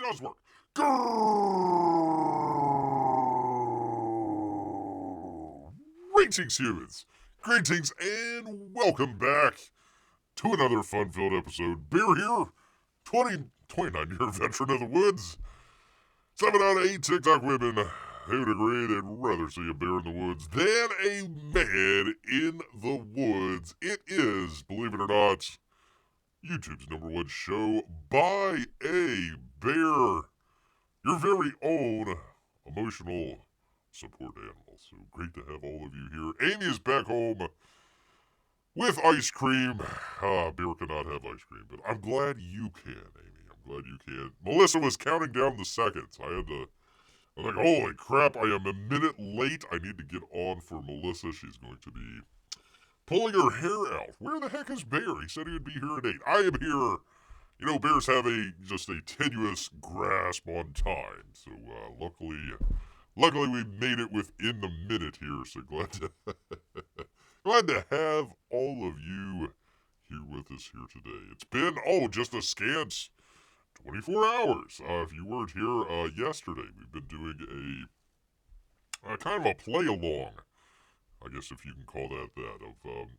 does work. Grrrrr. Greetings, humans. Greetings, and welcome back to another fun-filled episode. Bear here, 29-year veteran of the woods. 7 out of 8 TikTok women who would agree they'd rather see a bear in the woods than a man in the woods. It is, believe it or not, YouTube's #1 show by a bear. Your very own emotional support animal. So great to have all of you here. Amy is back home with ice cream. Bear cannot have ice cream, but I'm glad you can, Amy. I'm glad you can. Melissa was counting down the seconds. I was like, holy crap, I am a minute late. I need to get on for Melissa. She's going to be pulling her hair out. Where the heck is Bear? He said he would be here at 8. I am here. You know, bears have just a tenuous grasp on time. So luckily we made it within the minute here. So glad to have all of you here with us here today. It's been just a scant 24 hours. If you weren't here yesterday, we've been doing a kind of a play along, I guess if you can call that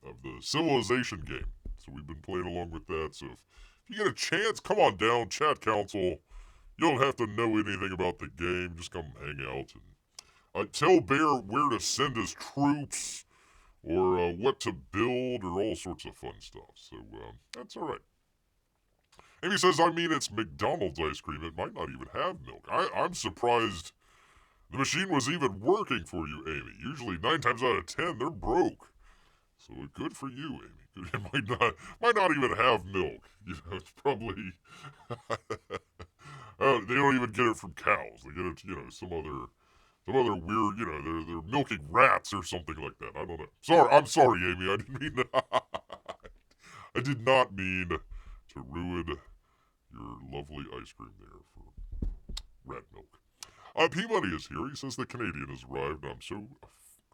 of the Civilization game. So we've been playing along with that. So if you get a chance, come on down, chat council. You don't have to know anything about the game. Just come hang out and tell Bear where to send his troops or what to build or all sorts of fun stuff. So that's all right. Amy says, I mean, it's McDonald's ice cream. It might not even have milk. I'm surprised the machine was even working for you, Amy. Usually 9 times out of 10, they're broke. So good for you, Amy. It might not even have milk. You know, it's probably they don't even get it from cows. They get it, some other weird, they're milking rats or something like that. I don't know. I'm sorry, Amy. I didn't mean I did not mean to ruin your lovely ice cream there for rat milk. P-Money is here. He says the Canadian has arrived. I'm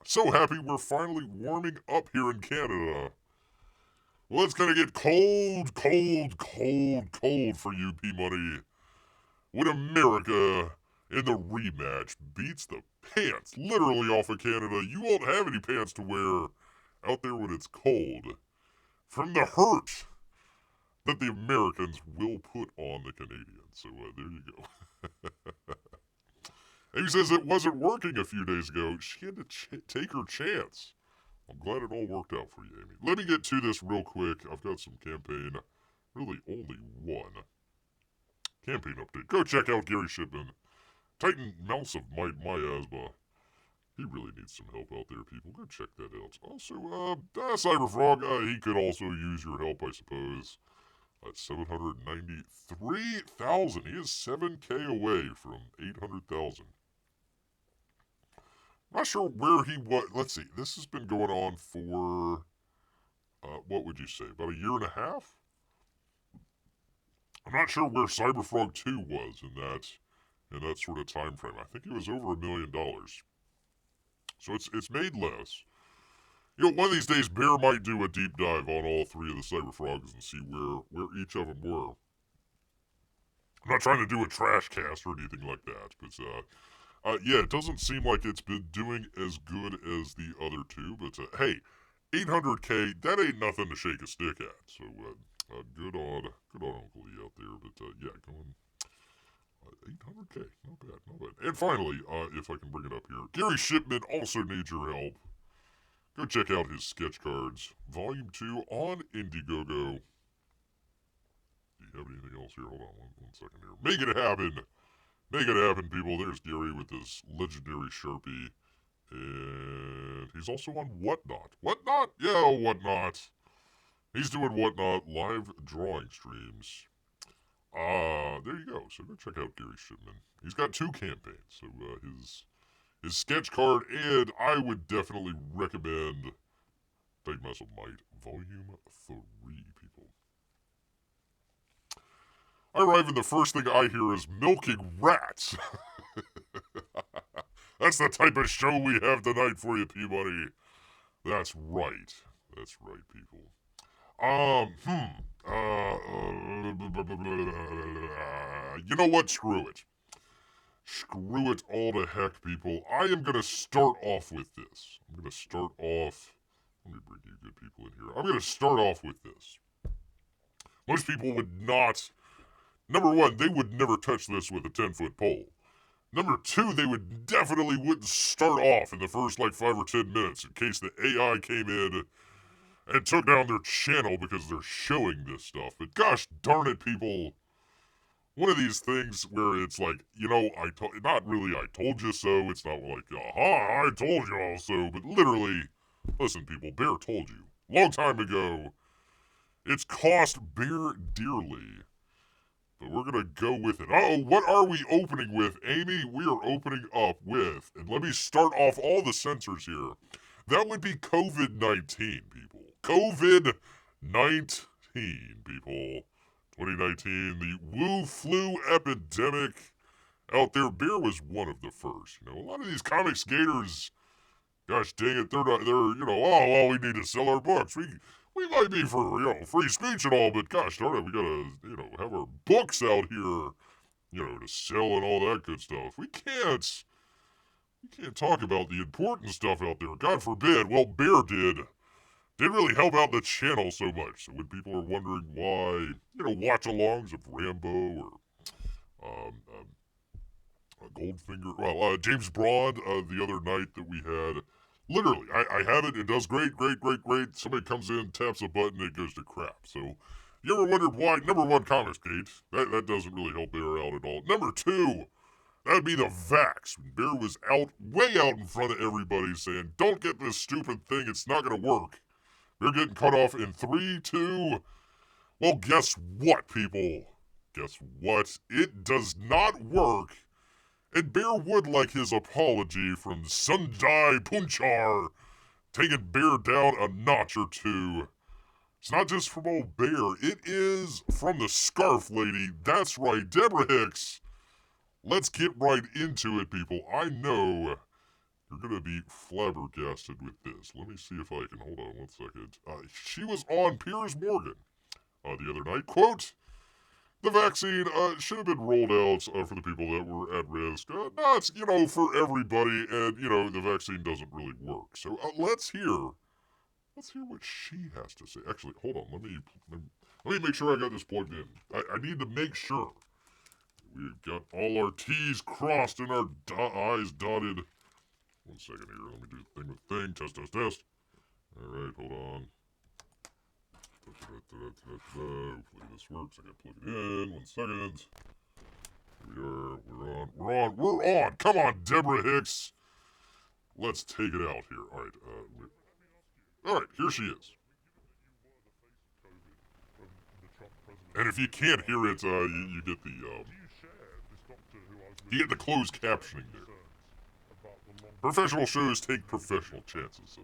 so happy we're finally warming up here in Canada. Well, it's going to get cold for you, P-Money. When America in the rematch beats the pants literally off of Canada, you won't have any pants to wear out there when it's cold. From the hurt that the Americans will put on the Canadians. So there you go. Amy says it wasn't working a few days ago. She had to take her chance. I'm glad it all worked out for you, Amy. Let me get to this real quick. I've got some campaign, really only one campaign update. Go check out Gary Shipman. Titan Mouse of my asthma. He really needs some help out there, people. Go check that out. Also, Cyberfrog, he could also use your help, I suppose. 793,000. He is 7K away from 800,000. I'm not sure where he was. Let's see. This has been going on for, what would you say, about a year and a half? I'm not sure where Cyberfrog 2 was in that sort of time frame. I think it was over $1 million. So it's made less. One of these days, Bear might do a deep dive on all 3 of the Cyberfrogs and see where each of them were. I'm not trying to do a trash cast or anything like that, but yeah, it doesn't seem like it's been doing as good as the other 2, but hey, 800K, that ain't nothing to shake a stick at. So good on Uncle E out there, but yeah, going 800K, not bad. And finally, if I can bring it up here, Gary Shipman also needs your help. Go check out his sketch cards, Volume 2 on Indiegogo. Do you have anything else here? Hold on one second here. Make it happen. Make it happen, people. There's Gary with his legendary Sharpie. And he's also on Whatnot. Whatnot? Yeah, Whatnot. He's doing Whatnot live drawing streams. There you go. So go check out Gary Shipman. He's got 2 campaigns. So his sketch card, and I would definitely recommend Big Mess of Might Volume 3, people. I arrive and the first thing I hear is milking rats. That's the type of show we have tonight for you, Peabody. That's right, people. You know what? Screw it. Screw it all to heck, people. I am going to start off with this. I'm going to start off... Let me bring you good people in here. I'm going to start off with this. Most people would not... Number one, they would never touch this with a 10-foot pole. Number two, they would definitely wouldn't start off in the first, 5 or 10 minutes in case the AI came in and took down their channel because they're showing this stuff. But gosh darn it, people. One of these things where it's like, not really I told you so. It's not like, aha, I told you all so. But literally, listen, people, Bear told you. Long time ago, it's cost Bear dearly. But we're going to go with it. Uh-oh, what are we opening with, Amy? We are opening up with, and let me start off all the sensors here. That would be COVID-19, people. COVID-19, people. 2019, the Wu flu epidemic out there. Bear was one of the first. A lot of these comic skaters, gosh dang it, they're, we need to sell our books. We might be for, free speech and all, but gosh darn it, we gotta, have our books out here, to sell and all that good stuff. We can't talk about the important stuff out there. God forbid. Well, Bear didn't really help out the channel so much. So when people are wondering why, watch-alongs of Rambo or, Goldfinger, James Broad, the other night that we had, literally, I have it. It does great. Somebody comes in, taps a button, it goes to crap. So, you ever wondered why? Number one, Comicsgate. That doesn't really help Bear out at all. Number two, that'd be the Vax. Bear was way out in front of everybody saying, don't get this stupid thing. It's not going to work. They're getting cut off in 3, 2. Well, guess what, people? Guess what? It does not work. And Bear would like his apology from Sundai Punchar, taking Bear down a notch or two. It's not just from old Bear, it is from the Scarf Lady. That's right, Deborah Hicks. Let's get right into it, people. I know you're going to be flabbergasted with this. Let me see if I can, hold on 1 second. She was on Piers Morgan the other night. Quote, the vaccine should have been rolled out for the people that were at risk. Not, for everybody, and, the vaccine doesn't really work. So let's hear what she has to say. Actually, hold on. Let me make sure I got this plugged in. I need to make sure we've got all our T's crossed and our I's dotted. 1 second here. Let me do the thing with thing. Test. All right, hold on. Hopefully this works. I gotta plug it in. 1 second. Here we are. We're on. Come on, Deborah Hicks. Let's take it out here. All right, here she is. And if you can't hear it, you get the closed captioning there. Professional shows take professional chances.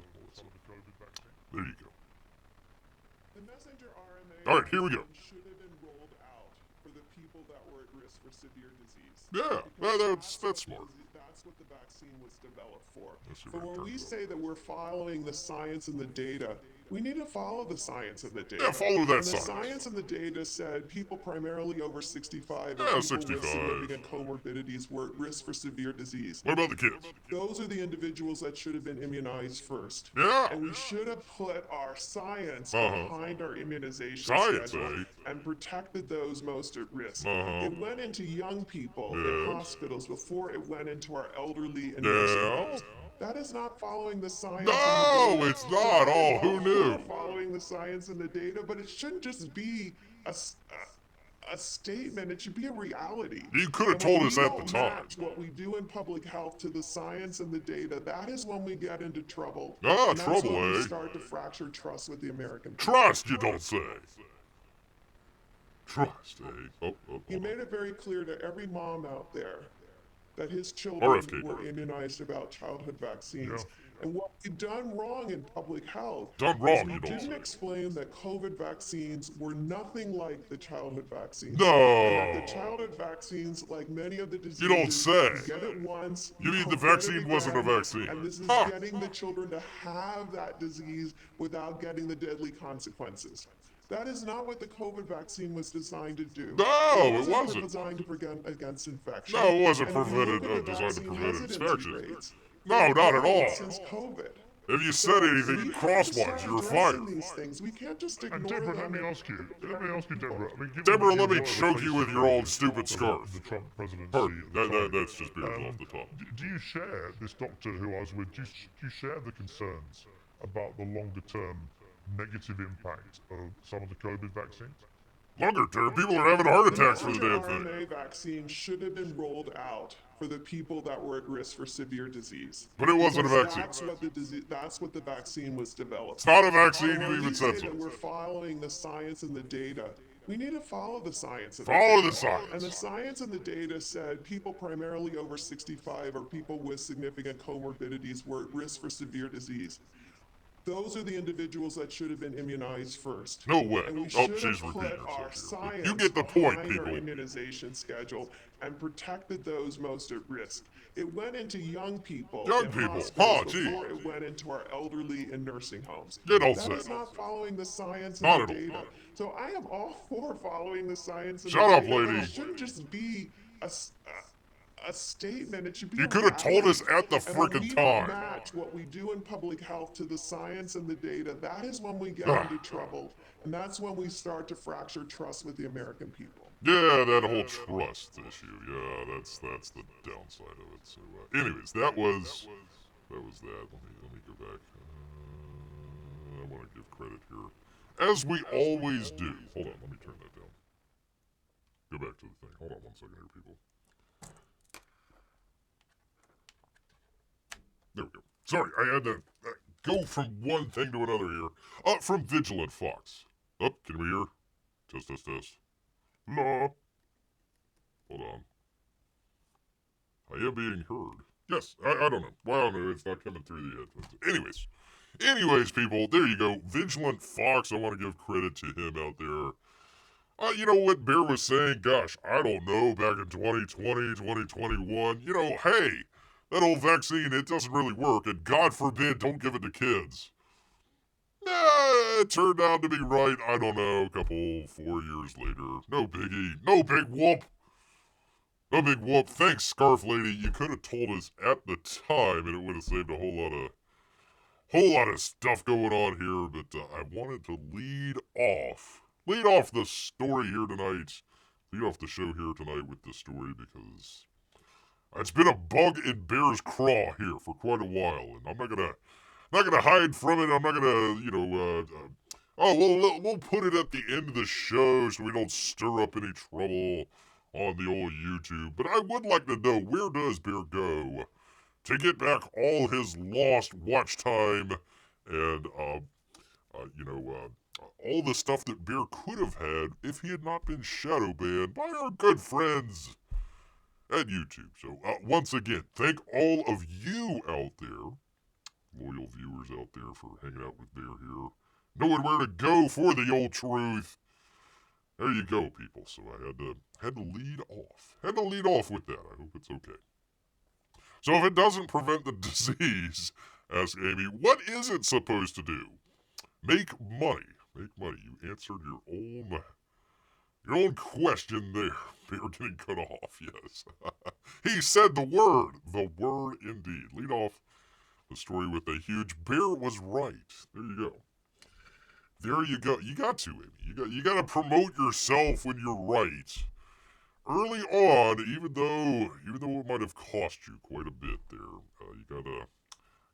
There you go. The messenger RNA all right, here we go. Should have been rolled out for the people that were at risk for severe disease. Yeah, that's smart. That's what the vaccine was developed for. But when we say that we're following the science and the data, we need to follow the science and the data. Yeah, follow that and science. The science and the data said people primarily over 65 and yeah, people 65. with significant comorbidities were at risk for severe disease. What about the kids? Those are the individuals that should have been immunized first. Yeah. And we should have put our science behind our immunization schedule and protected those most at risk. It went into young people in hospitals before it went into our elderly and nursing homes. That is not following the science. No, it's not. Oh, who knew? Following the science and the data, but it shouldn't just be a statement. It should be a reality. You could have told us at the time. What we do in public health to the science and the data, that is when we get into trouble. Trouble, that's when we start to fracture trust with the American people. Trust, you don't say. Trust, eh? He made it very clear to every mom out there that his children were immunized about childhood vaccines. Yeah. And what we've done wrong in public health we didn't explain that COVID vaccines were nothing like the childhood vaccines. No. And that the childhood vaccines, like many of the diseases, you don't say. You get it once. You mean the vaccine wasn't a vaccine? And this is getting the children to have that disease without getting the deadly consequences. That is not what the COVID vaccine was designed to do. No, it It wasn't. designed to prevent against infection. No, it wasn't And if you look at the designed to vaccine prevent hesitancy infection. rates, No, they've not at doubled all. since COVID. If you said anything We have to crosswise, start you're addressing fired. these things. We can't just And ignore Deborah, them. let me ask you, Deborah. I mean, given Deborah, that let me you were choke the you face with of your old COVID stupid of scarf. the Trump presidency Pardon, at the time, that's just beers off the top. do you share this doctor who I was with? Do you share the concerns about the longer-term negative impact of some of the COVID vaccines? Longer term, people are having heart The attacks for the damn messenger thing. RNA vaccine should have been rolled out for the people that were at risk for severe disease. But it wasn't a Because vaccine. That's what the vaccine was developed. It's not a vaccine, And you when even we said say so. that we're following the science and the data, we need to follow the science. And Follow the the data. And the science. science and the data said people primarily over 65 or people with significant comorbidities were at risk for severe disease. Those are the individuals that should have been immunized first. No way. And we Oh, should she's have put repeating our herself here. science You get the point, behind our people. immunization schedule and protected those most at risk. It went into young people Young in people. hospitals Huh, gee. before it went into our elderly in nursing homes. Get all That set. is not following the science Not and the at all. data. So I am all for following the science and Shut the up, data. But lady. it shouldn't just be a statement. It should be You a could have told us reality. at the And when frickin' we time. don't match what we do in public health to the science and the data, that is when we get Ah. into trouble. And that's when we start to fracture trust with the American people. Yeah, that whole trust issue. Yeah, that's the downside of it. So, anyways, that was that. Let me go back. I want to give credit here, as we always do. Hold on, let me turn that down. Go back to the thing. Hold on one second here, people. There we go. Sorry, I had to go from one thing to another here. From Vigilant Fox. Can we hear? Test. No. Hold on. I am being heard. Yes, I don't know. Well, no, it's not coming through the headphones. Anyways, people, there you go. Vigilant Fox, I want to give credit to him out there. You know what Bear was saying? Gosh, I don't know, back in 2020, 2021. You know, hey, that old vaccine, it doesn't really work, and God forbid, don't give it to kids. It turned out to be right, I don't know, 4 years later. No biggie. No big whoop. No big whoop. Thanks, Scarf Lady. You could have told us at the time, and it would have saved a whole lot of stuff going on here, but I wanted to lead off the story here tonight. Lead off the show here tonight with this story because it's been a bug in Bear's craw here for quite a while, and I'm not gonna hide from it. I'm not gonna, we'll put it at the end of the show so we don't stir up any trouble on the old YouTube. But I would like to know, where does Bear go to get back all his lost watch time and, all the stuff that Bear could have had if he had not been shadow banned by our good friends at YouTube. So, once again, thank all of you out there, loyal viewers out there, for hanging out with Bear here, knowing where to go for the old truth. There you go, people. So I had to lead off. Had to lead off with that. I hope it's okay. So if it doesn't prevent the disease, ask Amy, what is it supposed to do? Make money. Make money. You answered your own question there. Bear getting cut off, yes. He said the word. The word indeed. Lead off the story with a huge Bear was right. There you go. There you go. You got to, Amy. You got to promote yourself when you're right. Early on, even though it might have cost you quite a bit there, you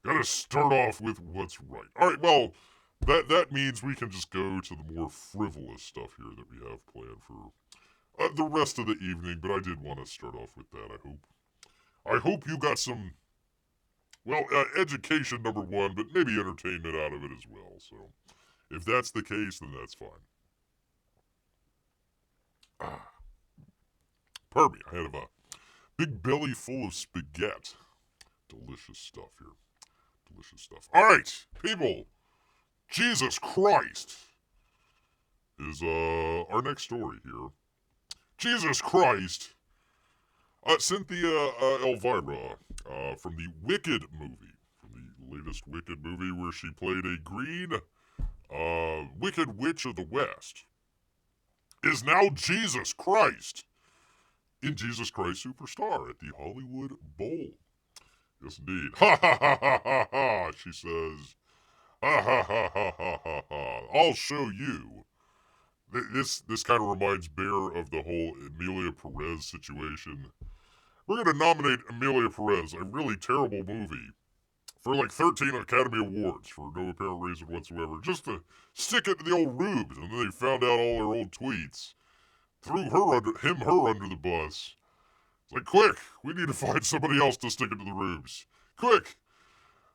gotta start off with what's right. All right. Well, that means we can just go to the more frivolous stuff here that we have planned for the rest of the evening. But I did want to start off with that. I hope you got some, education, number one, but maybe entertainment out of it as well. So, if that's the case, then that's fine. Pardon me, I have a big belly full of spaghetti. Delicious stuff here. Delicious stuff. All right, people. Jesus Christ is our next story here. Jesus Christ. Cynthia Elvira from the Wicked movie. From the latest Wicked movie where she played a green Wicked Witch of the West is now Jesus Christ in Jesus Christ Superstar at the Hollywood Bowl. Yes, indeed. Ha ha ha ha ha ha, she says. Ha ha ha ha ha ha ha. I'll show you. This kind of reminds Bear of the whole Emilia Perez situation. We're going to nominate Emilia Perez, a really terrible movie, for like 13 Academy Awards for no apparent reason whatsoever, just to stick it to the old rubes. And then they found out all their old tweets, threw her under the bus. It's like, quick, we need to find somebody else to stick it to the rubes. Quick,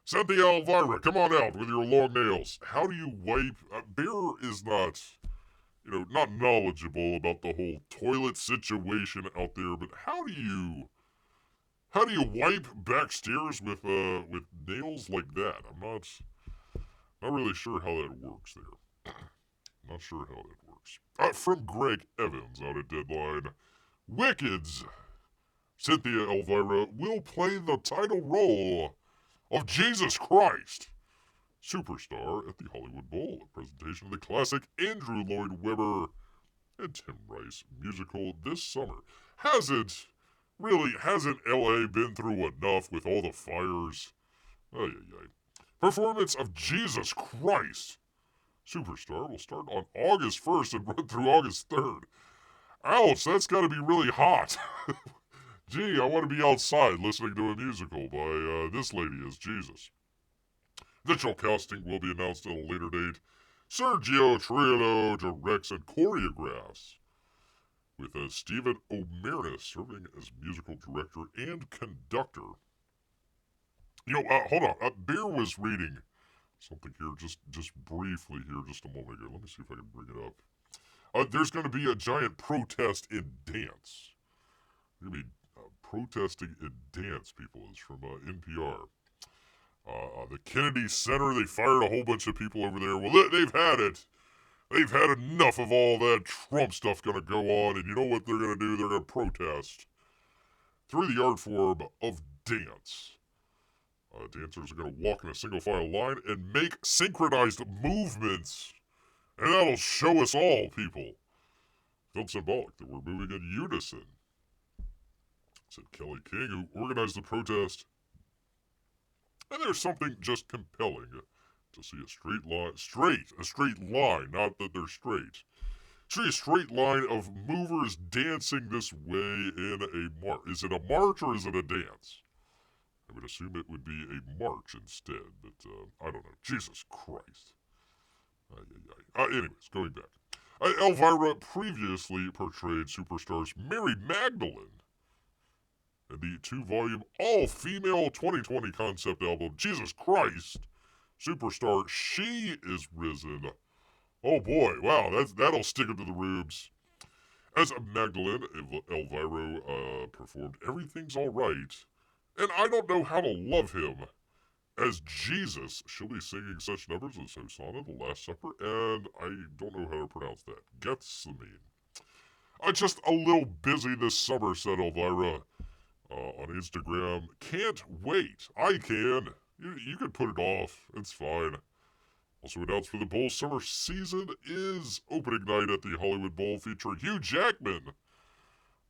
Cynthia Elvira, come on out with your long nails. How do you wipe? Bear is not, not knowledgeable about the whole toilet situation out there, but how do you wipe backstairs with nails like that? I'm not really sure how that works there. Not sure how that works. From Greg Evans out at Deadline, Wicked's Cynthia Elvira will play the title role of Jesus Christ Superstar at the Hollywood Bowl, a presentation of the classic Andrew Lloyd Webber and Tim Rice musical this summer. Hasn't LA been through enough with all the fires? Ay. Performance of Jesus Christ Superstar will start on August 1st and run through August 3rd. Ouch, that's gotta be really hot. Gee, I want to be outside listening to a musical by this lady as Jesus. Additional casting will be announced at a later date. Sergio Triano directs and choreographs, with Stephen O'Meara serving as musical director and conductor. Hold on. Bear was reading something here just briefly here just a moment ago. Let me see if I can bring it up. There's going to be a giant protest in dance. There's going to be protesting in dance, people. Is from NPR. The Kennedy Center, they fired a whole bunch of people over there. Well, they've had it. They've had enough of all that Trump stuff going to go on, and you know what they're going to do? They're going to protest through the art form of dance. Dancers are going to walk in a single file line and make synchronized movements. And that'll show us all, people. Felt symbolic that we're moving in unison, said Kelly King, who organized the protest. And there's something just compelling to see a straight line, not that they're straight. See a straight line of movers dancing this way in a march. Is it a march or is it a dance? I would assume it would be a march instead, but I don't know. Jesus Christ. Anyways, going back. Elvira previously portrayed Superstar's Mary Magdalene in the 2-volume all-female 2020 concept album, Jesus Christ Superstar, She Is Risen. Oh boy, wow, that'll stick it to the rubes. As Magdalene, Elvira performed Everything's Alright, and I don't know how to love him. As Jesus, she'll be singing such numbers as Hosanna, The Last Supper, and I don't know how to pronounce that. Gethsemane. I'm just a little busy this summer, said Elvira on Instagram. Can't wait. I can. You can put it off. It's fine. Also announced for the Bowl summer season is opening night at the Hollywood Bowl featuring Hugh Jackman,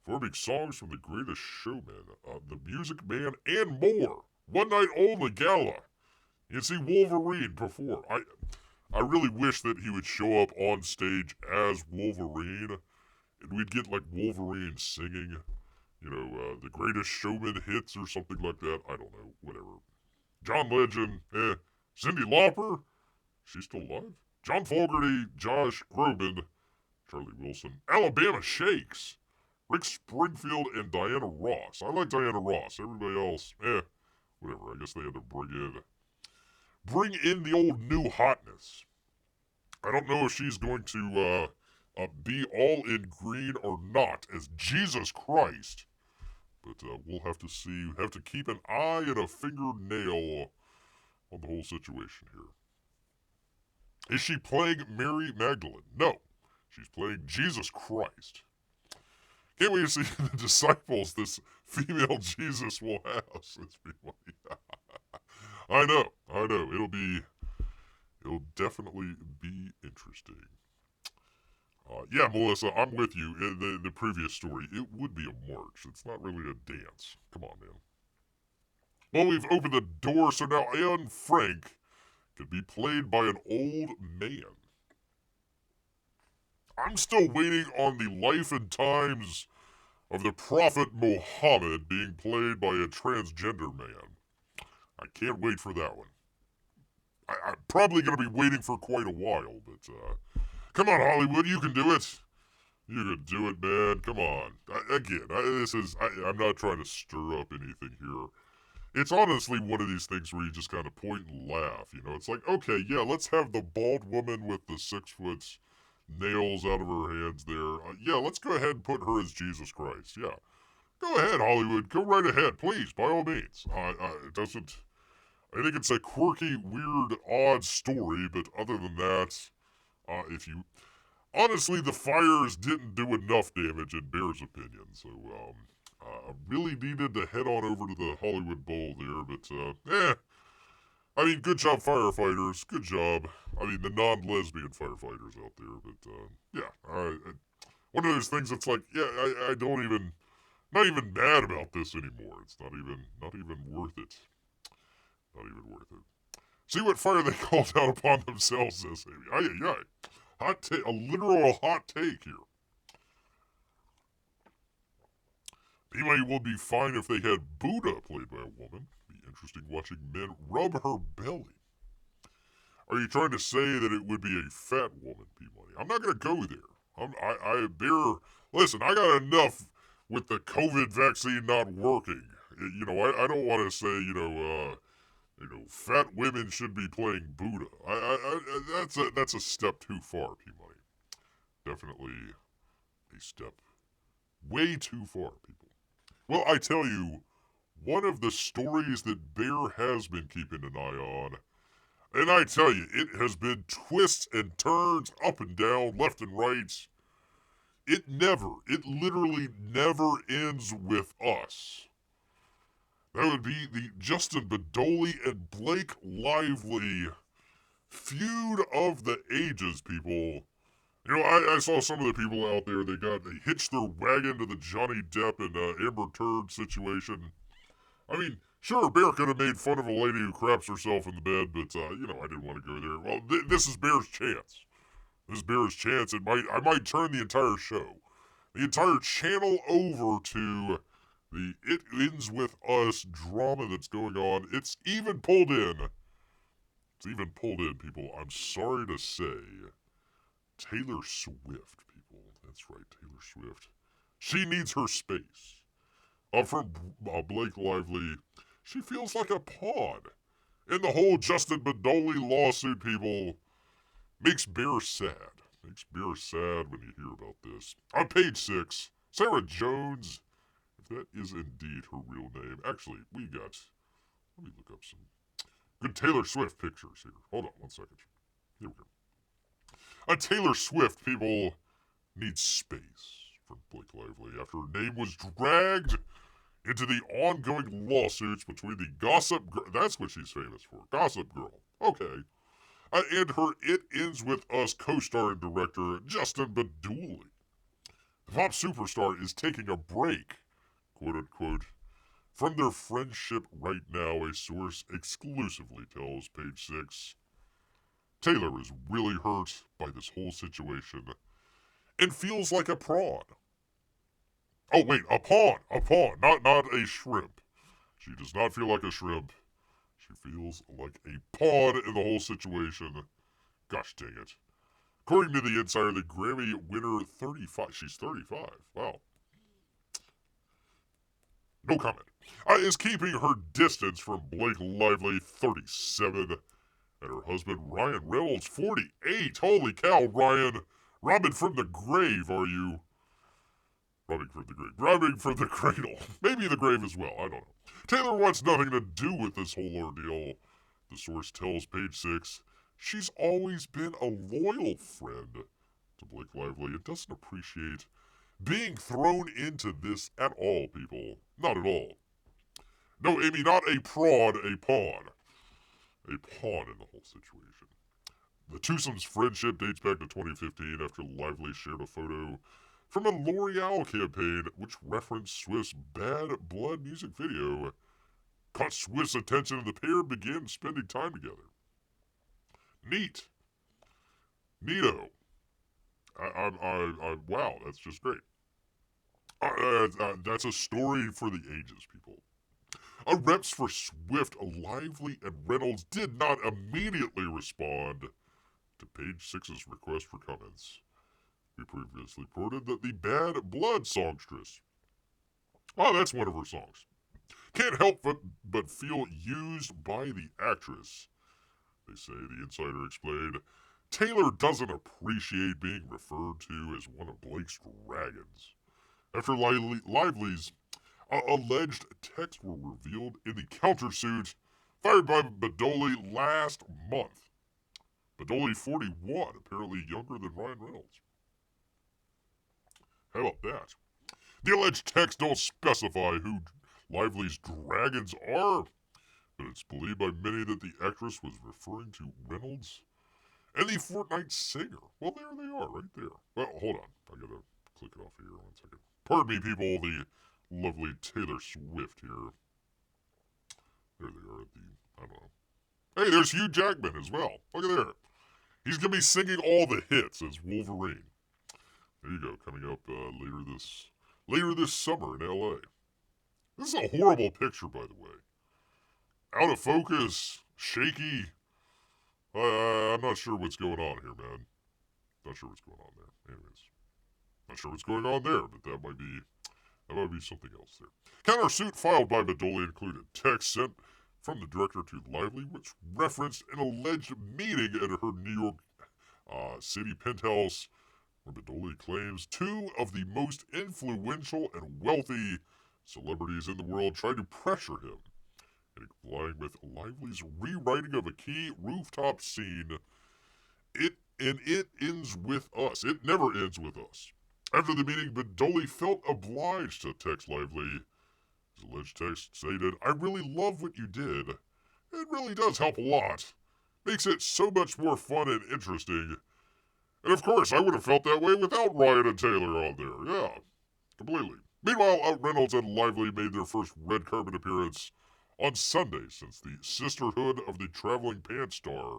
performing songs from The Greatest Showman, The Music Man, and more. One night only gala. You can see Wolverine perform. I really wish that he would show up on stage as Wolverine, and we'd get like Wolverine singing, The Greatest Showman hits or something like that. I don't know, whatever. John Legend, Cyndi Lauper, she's still alive. John Fogerty, Josh Groban, Charlie Wilson, Alabama Shakes, Rick Springfield, and Diana Ross. I like Diana Ross. Everybody else, whatever. I guess they had to bring in the old new hotness. I don't know if she's going to be all in green or not as Jesus Christ. But we'll have to see. Have to keep an eye and a fingernail on the whole situation here. Is she playing Mary Magdalene? No. She's playing Jesus Christ. Can't wait to see the disciples this female Jesus will have. I know. It'll be It'll definitely be interesting. Yeah, Melissa, I'm with you. In the previous story, it would be a march. It's not really a dance. Come on, man. Well, we've opened the door, so now Anne Frank can be played by an old man. I'm still waiting on the life and times of the Prophet Muhammad being played by a transgender man. I can't wait for that one. I'm probably going to be waiting for quite a while, but come on, Hollywood, you can do it. You can do it, man. Come on. I'm not trying to stir up anything here. It's honestly one of these things where you just kind of point and laugh. You know, it's like, okay, yeah, let's have the bald woman with the 6 foot nails out of her hands there. Yeah, let's go ahead and put her as Jesus Christ. Yeah. Go ahead, Hollywood. Go right ahead, please, by all means. It doesn't. I think it's a quirky, weird, odd story, but other than that, if you. Honestly, the fires didn't do enough damage in Bear's opinion, so, I really needed to head on over to the Hollywood Bowl there, but, I mean, good job, firefighters. Good job. I mean, the non-lesbian firefighters out there, but, yeah, one of those things that's like, yeah, I don't even, not even mad about this anymore. It's not even worth it. Not even worth it. See what fire they called out upon themselves, says Amy. A literal hot take here. Anybody would be fine if they had Buddha played by a woman. Be interesting watching men rub her belly. Are you trying to say that it would be a fat woman, P-Money? I'm not going to go there. Listen, I got enough with the COVID vaccine not working. You know, I don't want to say, fat women should be playing Buddha. That's a step too far, P-Money. Definitely a step way too far, people. Well, I tell you, one of the stories that Bear has been keeping an eye on, and I tell you, it has been twists and turns, up and down, left and right. It literally never ends with us. That would be the Justin Badoli and Blake Lively feud of the ages, people. You know, I saw some of the people out there, they hitched their wagon to the Johnny Depp and Amber Turd situation. I mean, sure, Bear could have made fun of a lady who craps herself in the bed, but, I didn't want to go there. Well, this is Bear's chance. This is Bear's chance. I might turn the entire show, the entire channel over to the It Ends With Us drama that's going on. It's even pulled in, people. I'm sorry to say, Taylor Swift, people. That's right, Taylor Swift. She needs her space. From Blake Lively, she feels like a pawn. And the whole Justin Badoli lawsuit, people, makes Bear sad. Makes Bear sad when you hear about this. On page 6, Sarah Jones, if that is indeed her real name. Actually, let me look up some good Taylor Swift pictures here. Hold on one second. Here we go. Taylor Swift, people, needs space from Blake Lively after her name was dragged into the ongoing lawsuits between the Gossip Girl, that's what she's famous for, Gossip Girl, okay, and her It Ends With Us co-star and director, Justin Badoli. The pop superstar is taking a break, quote-unquote, from their friendship right now, a source exclusively tells page 6. Taylor is really hurt by this whole situation and feels like a prawn. Oh, wait, a pawn, not a shrimp. She does not feel like a shrimp. She feels like a pawn in the whole situation. Gosh dang it. According to The Insider, the Grammy winner, 35, she's 35, wow. No comment. Is keeping her distance from Blake Lively, 37, and her husband, Ryan Reynolds, 48. Holy cow, Ryan. Robbing from the grave, are you? Robbing from the grave. Robbing from the cradle. Maybe the grave as well, I don't know. Taylor wants nothing to do with this whole ordeal. The source tells page 6, she's always been a loyal friend to Blake Lively and doesn't appreciate being thrown into this at all, people. Not at all. No, Amy, not a prawn, a pawn. A pawn in the whole situation. The twosome's friendship dates back to 2015 after Lively shared a photo from a L'Oreal campaign which referenced Swift's Bad Blood music video, caught Swift's attention and the pair began spending time together. Neat. Neato. Wow, that's just great. That's a story for the ages, people. Reps for Swift, Lively, and Reynolds did not immediately respond to page 6's request for comments. We previously reported that the Bad Blood songstress, that's one of her songs, can't help but feel used by the actress. They say, the insider explained, Taylor doesn't appreciate being referred to as one of Blake's dragons. After Lively's alleged texts were revealed in the countersuit fired by Badoli last month. Badoli, 41, apparently younger than Ryan Reynolds. How about that? The alleged texts don't specify who Lively's dragons are, but it's believed by many that the actress was referring to Reynolds and the Fortnite singer. Well, there they are, right there. Well, hold on. I gotta click it off here 1 second. Pardon me, people, the lovely Taylor Swift here. There they are at the, I don't know. Hey, there's Hugh Jackman as well. Look at there. He's gonna be singing all the hits as Wolverine. There you go, coming up later this summer in LA. This is a horrible picture, by the way. Out of focus, shaky. I'm not sure what's going on here, man. Not sure what's going on there. Anyways, not sure what's going on there, but that might be something else there. Countersuit filed by Badoli included text sent from the director to Lively, which referenced an alleged meeting at her New York City penthouse, where Badoli claims two of the most influential and wealthy celebrities in the world tried to pressure him in complying with Lively's rewriting of a key rooftop scene. It ends with us. It never ends with us. After the meeting, Badoli felt obliged to text Lively. His alleged text stated, I really love what you did. It really does help a lot. Makes it so much more fun and interesting. And of course, I would have felt that way without Ryan and Taylor on there. Yeah, completely. Meanwhile, Reynolds and Lively made their first red carpet appearance on Sunday since the sisterhood of the traveling pants star.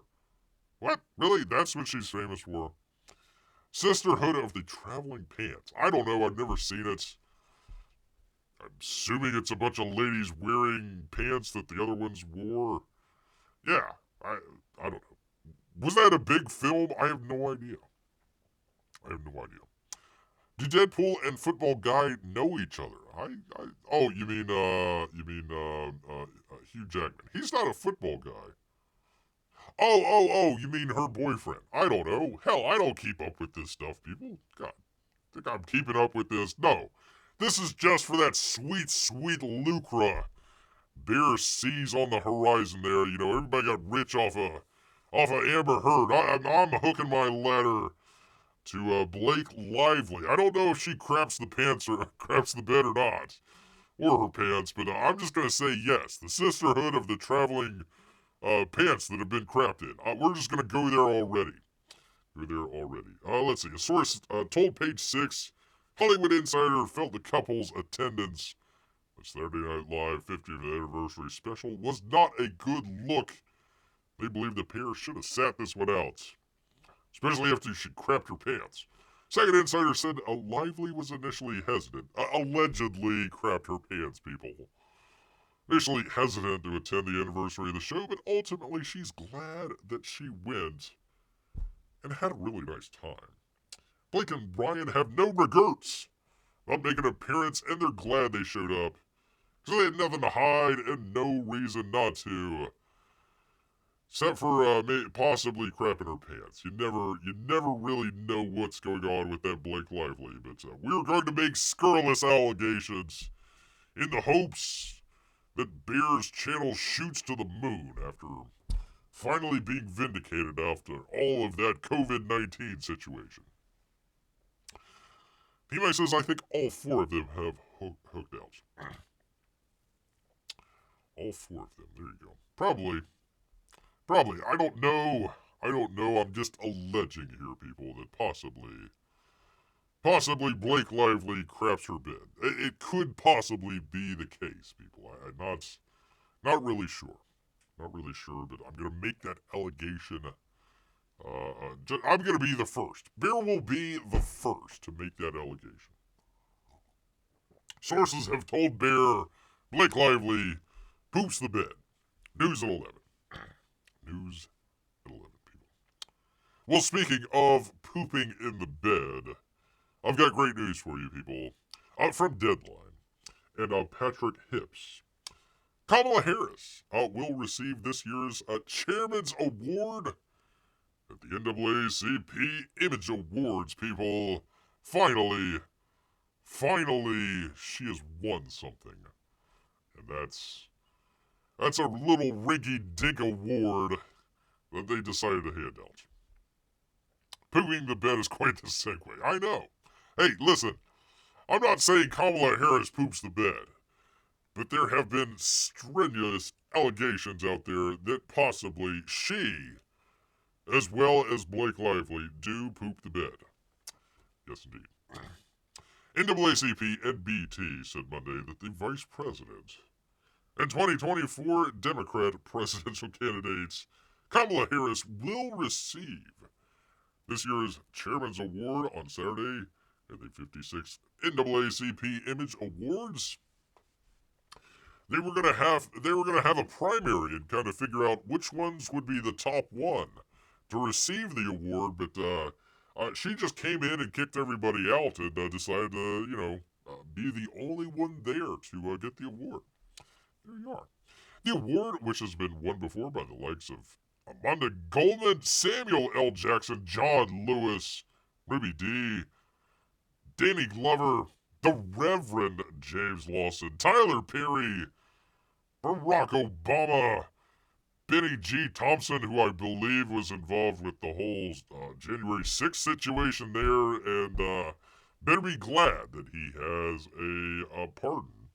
What? Really? That's what she's famous for? Sisterhood of the Traveling Pants. I don't know. I've never seen it. I'm assuming it's a bunch of ladies wearing pants that the other ones wore. Yeah, I don't know. Was that a big film? I have no idea. Do Deadpool and Football Guy know each other? Oh, you mean Hugh Jackman. He's not a football guy. Oh, you mean her boyfriend. I don't know. Hell, I don't keep up with this stuff, people. God, think I'm keeping up with this? No. This is just for that sweet, sweet lucre Bear sees on the horizon there. You know, everybody got rich off of Amber Heard. I'm hooking my ladder to Blake Lively. I don't know if she craps the pants or craps the bed or not, or her pants, but I'm just gonna say yes. The sisterhood of the traveling pants that have been crapped in. We're just gonna go there already. Let's see. A source told Page 6, Hollywood Insider felt the couple's attendance at Saturday Night Live 50th anniversary special was not a good look. They believe the pair should have sat this one out, especially after she crapped her pants. Second Insider said Lively was initially hesitant. Allegedly crapped her pants, people. Initially hesitant to attend the anniversary of the show, but ultimately she's glad that she went and had a really nice time. Blake and Ryan have no regrets about making an appearance, and they're glad they showed up, because they had nothing to hide and no reason not to, except for possibly crapping her pants. You never really know what's going on with that Blake Lively, but we're going to make scurrilous allegations in the hopes that Bear's channel shoots to the moon after finally being vindicated after all of that COVID-19 situation. P-Mike says, I think all four of them have hooked out. All four of them. There you go. Probably. I don't know. I don't know. I'm just alleging here, people, that possibly Blake Lively craps her bed. It could possibly be the case, people. I'm not really sure. Not really sure, but I'm going to make that allegation. I'm going to be the first. Bear will be the first to make that allegation. Sources have told Bear Blake Lively poops the bed. News at 11. News at 11, people. Well, speaking of pooping in the bed, I've got great news for you, people. From Deadline and Patrick Hips. Kamala Harris will receive this year's Chairman's Award at the NAACP Image Awards, people. Finally, she has won something. And that's a little rinky-dink award that they decided to hand out. Pooping the bed is quite the segue. I know. Hey, listen. I'm not saying Kamala Harris poops the bed. But there have been strenuous allegations out there that possibly she, as well as Blake Lively, do poop the bed. Yes, indeed. NAACP and BT said Monday that the vice president and 2024 Democrat presidential candidates Kamala Harris will receive this year's Chairman's Award on Saturday at the 56th NAACP Image Awards. They were gonna have a primary and kind of figure out which ones would be the top one to receive the award, but she just came in and kicked everybody out and decided to, be the only one there to get the award. There you are. The award, which has been won before by the likes of Amanda Goldman, Samuel L. Jackson, John Lewis, Ruby D., Danny Glover, the Reverend James Lawson, Tyler Perry, Barack Obama, Benny G. Thompson, who I believe was involved with the whole January 6th situation there, and better be glad that he has a pardon.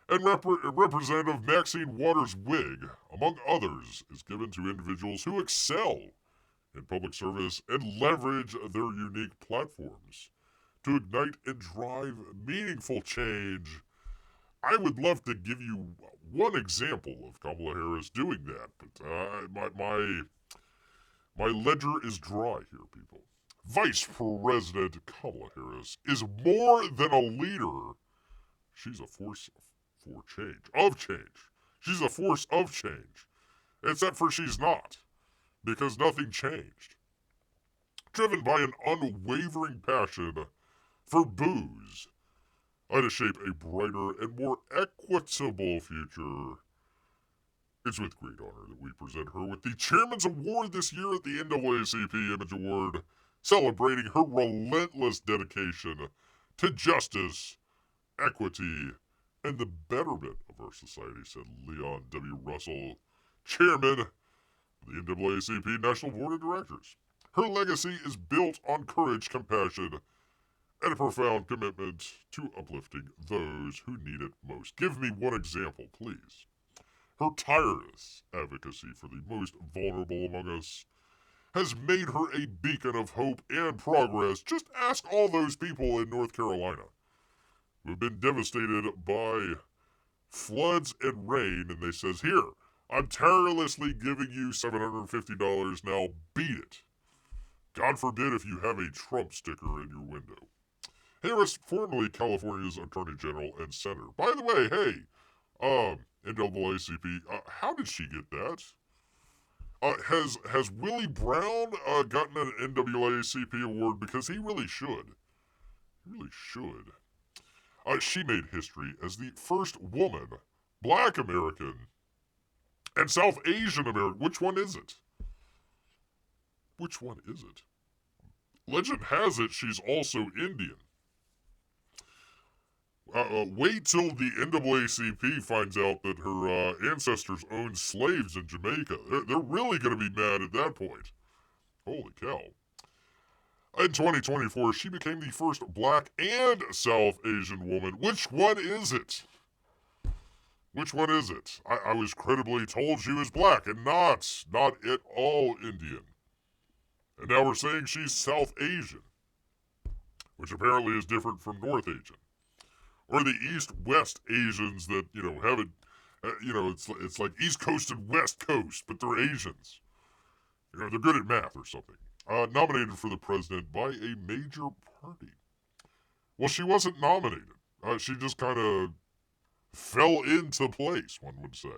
And Representative Maxine Waters-Wig, among others, is given to individuals who excel in public service and leverage their unique platforms to ignite and drive meaningful change. I would love to give you one example of Kamala Harris doing that, but my ledger is dry here, people. Vice President Kamala Harris is more than a leader. She's a force for change. She's a force of change. Except for she's not, because nothing changed. Driven by an unwavering passion for booze, to shape a brighter and more equitable future. It's with great honor that we present her with the Chairman's Award this year at the NAACP Image Award, celebrating her relentless dedication to justice, equity, and the betterment of our society, said Leon W. Russell, Chairman of the NAACP National Board of Directors. Her legacy is built on courage, compassion, and a profound commitment to uplifting those who need it most. Give me one example, please. Her tireless advocacy for the most vulnerable among us has made her a beacon of hope and progress. Just ask all those people in North Carolina who have been devastated by floods and rain, and they says, here, I'm tirelessly giving you $750, now beat it. God forbid if you have a Trump sticker in your window. Harris, formerly California's Attorney General and Senator. By the way, hey, NAACP, how did she get that? Has Willie Brown gotten an NAACP award? Because he really should. He really should. She made history as the first woman, Black American, and South Asian American. Which one is it? Which one is it? Legend has it she's also Indian. Wait till the NAACP finds out that her ancestors owned slaves in Jamaica. They're really going to be mad at that point. Holy cow. In 2024, she became the first Black and South Asian woman. Which one is it? Which one is it? I was credibly told she was Black and not at all Indian. And now we're saying she's South Asian, which apparently is different from North Asian. Or the East-West Asians that, have it, it's like East Coast and West Coast, but they're Asians. They're good at math or something. Nominated for the president by a major party. Well, she wasn't nominated. She just kind of fell into place, one would say.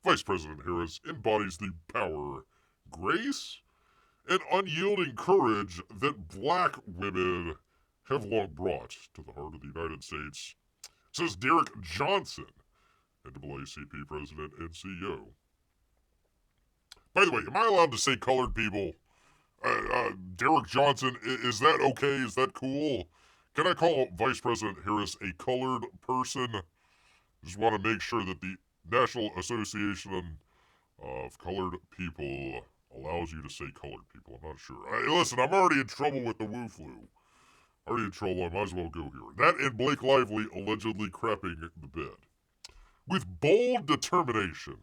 Vice President Harris embodies the power, grace, and unyielding courage that black women have long brought to the heart of the United States, says Derek Johnson, NAACP President and CEO. By the way, am I allowed to say colored people? Derek Johnson, is that okay? Is that cool? Can I call Vice President Harris a colored person? Just want to make sure that the National Association of Colored People allows you to say colored people. I'm not sure. Listen, I'm already in trouble with the Woo Flu. Already in trouble, I might as well go here. That and Blake Lively allegedly crapping the bed. With bold determination,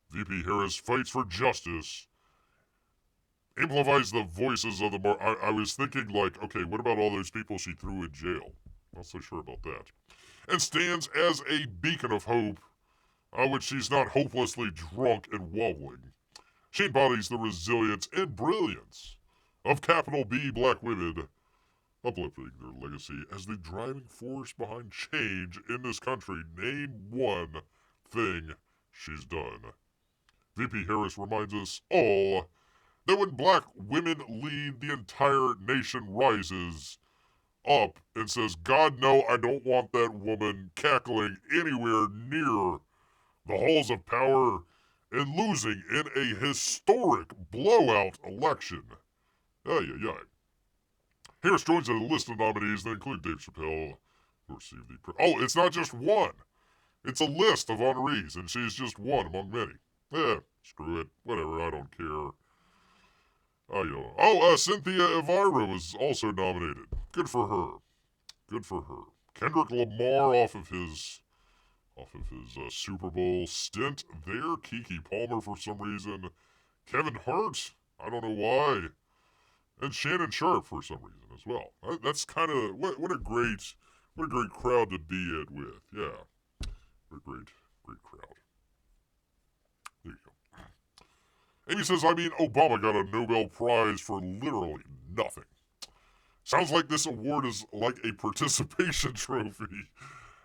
VP Harris fights for justice, amplifies the voices of the I was thinking, like, okay, what about all those people she threw in jail? Not so sure about that. And stands as a beacon of hope, when she's not hopelessly drunk and wobbling. She embodies the resilience and brilliance of capital B black women, uplifting their legacy as the driving force behind change in this country. Name one thing she's done. VP Harris reminds us all that when black women lead, the entire nation rises up and says, God, no, I don't want that woman cackling anywhere near the halls of power and losing in a historic blowout election. Harris joins a list of nominees that include Dave Chappelle, who received the... it's not just one. It's a list of honorees, and she's just one among many. Screw it. Whatever, I don't care. Cynthia Elvira was also nominated. Good for her. Good for her. Kendrick Lamar off of his Super Bowl stint there. Keke Palmer for some reason. Kevin Hart, I don't know why. And Shannon Sharp for some reason as well. That's kind of what a great crowd to be it with. Yeah, what a great crowd. There you go. Amy says, Obama got a Nobel Prize for literally nothing. Sounds like this award is like a participation trophy.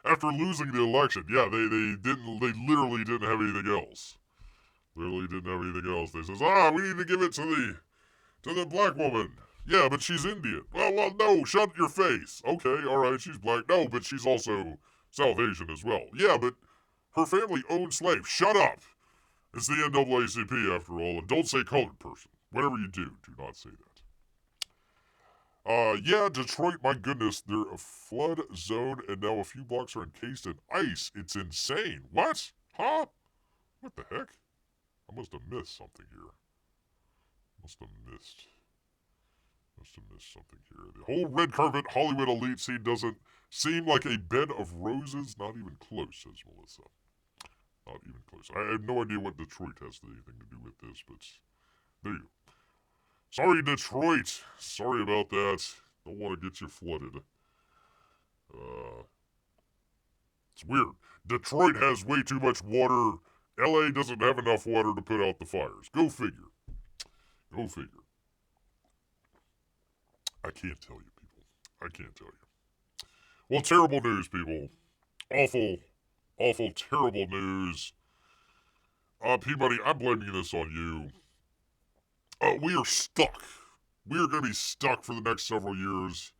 After losing the election, yeah, they literally didn't have anything else. They says, we need to give it to the black woman. Yeah, but she's Indian. Well, no, shut your face. Okay, all right, she's black. No, but she's also South Asian as well. Yeah, but her family owned slaves. Shut up. It's the NAACP after all, and don't say colored person. Whatever you do not say that. Detroit, my goodness, they're a flood zone, and now a few blocks are encased in ice. It's insane. What? Huh? What the heck? I must have missed something here. Must have missed something here. The whole red carpet Hollywood elite scene doesn't seem like a bed of roses. Not even close, says Melissa. Not even close. I have no idea what Detroit has anything to do with this, but there you go. Sorry, Detroit. Sorry about that. Don't want to get you flooded. It's weird. Detroit has way too much water. LA doesn't have enough water to put out the fires. Go figure. I can't tell you, people. I can't tell you. Well, terrible news, people. Awful, terrible news. Peabody, I'm blaming this on you. We are stuck. We are going to be stuck for the next several years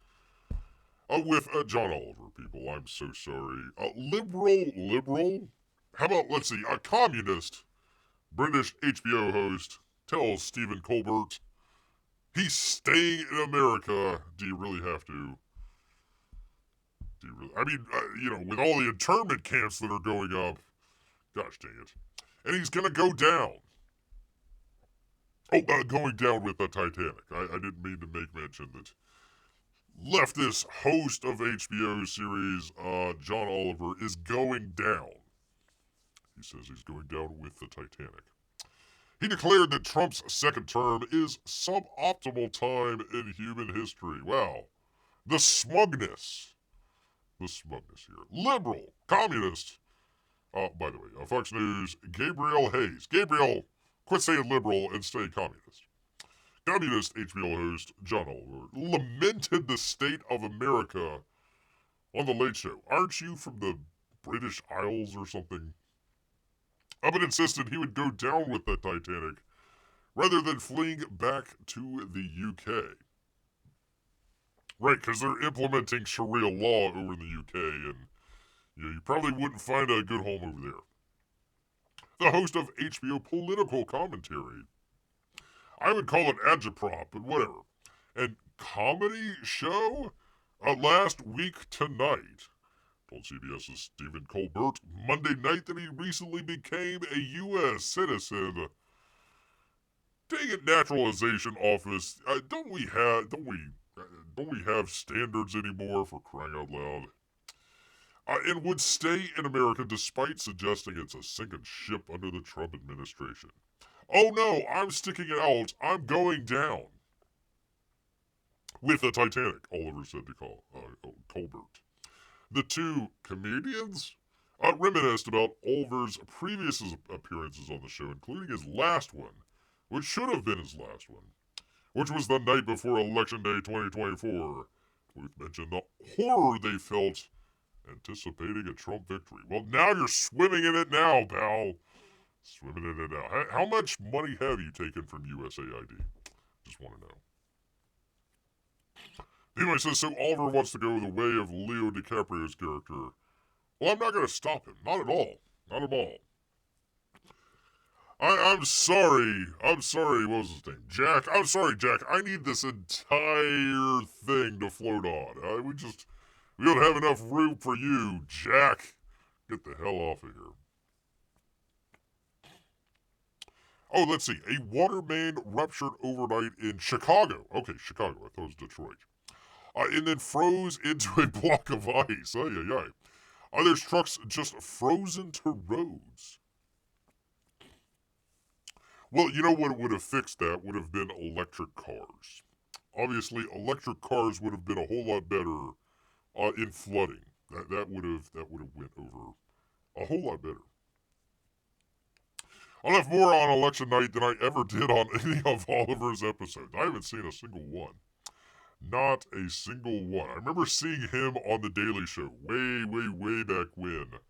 with John Oliver, people. I'm so sorry. Liberal? How about, let's see, a communist British HBO host tells Stephen Colbert he's staying in America. Do you really have to? With all the internment camps that are going up, gosh dang it. And he's going to go down. Going down with the Titanic. I didn't mean to make mention that leftist host of HBO series, John Oliver, is going down. He says he's going down with the Titanic. He declared that Trump's second term is suboptimal time in human history. Wow. The smugness. The smugness here. Liberal, communist. By the way, Fox News, Gabriel Hayes. Gabriel, quit saying liberal and stay communist. Communist HBO host John Oliver lamented the state of America on The Late Show. Aren't you from the British Isles or something? But insisted he would go down with the Titanic rather than fleeing back to the UK. Right, because they're implementing Sharia law over in the UK, and you probably wouldn't find a good home over there. The host of HBO Political Commentary. I would call it agitprop, but whatever. And comedy show? Last week tonight. Told CBS's Stephen Colbert Monday night that he recently became a U.S. citizen. Dang it, naturalization office! Don't we have standards anymore, for crying out loud? And would stay in America despite suggesting it's a sinking ship under the Trump administration. Oh no, I'm sticking it out. I'm going down. With the Titanic, Oliver said to Colbert. The two comedians reminisced about Oliver's previous appearances on the show, including his last one, which should have been his last one, which was the night before Election Day 2024. We've mentioned the horror they felt anticipating a Trump victory. Well, now you're swimming in it now, pal. Swimming in it now. How much money have you taken from USAID? Just want to know. Anyway, says, so Oliver wants to go the way of Leo DiCaprio's character. Well, I'm not going to stop him. Not at all. Not at all. I'm sorry. What was his name? Jack. I'm sorry, Jack. I need this entire thing to float on. We don't have enough room for you, Jack. Get the hell off of here. Oh, let's see. A water main ruptured overnight in Chicago. Okay, Chicago. I thought it was Detroit. And then froze into a block of ice. There's trucks just frozen to roads. Well, you know what would have fixed that would have been electric cars. Obviously, electric cars would have been a whole lot better in flooding. That would have went over a whole lot better. I'll have more on election night than I ever did on any of Oliver's episodes. I haven't seen a single one. Not a single one. I remember seeing him on The Daily Show way back when.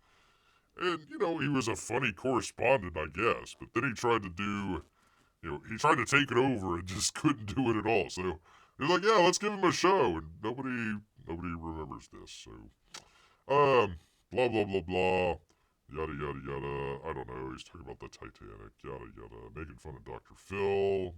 And, he was a funny correspondent, I guess. But then he tried to he tried to take it over and just couldn't do it at all. So, he was like, yeah, let's give him a show. And nobody remembers this. So, blah, blah, blah, blah. Yada, yada, yada. I don't know. He's talking about the Titanic. Yada, yada. Making fun of Dr. Phil.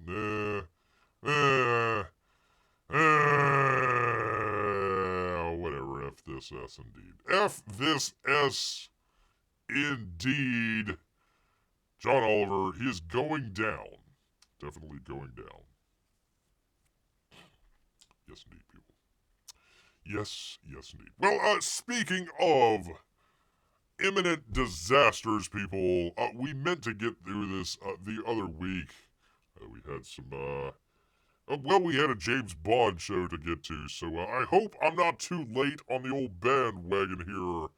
Whatever. F this S indeed. F this S indeed. John Oliver, he is going down. Definitely going down. Yes, indeed, people. Yes, indeed. Well, speaking of imminent disasters, people, we meant to get through this the other week. We had some, we had a James Bond show to get to, so I hope I'm not too late on the old bandwagon here.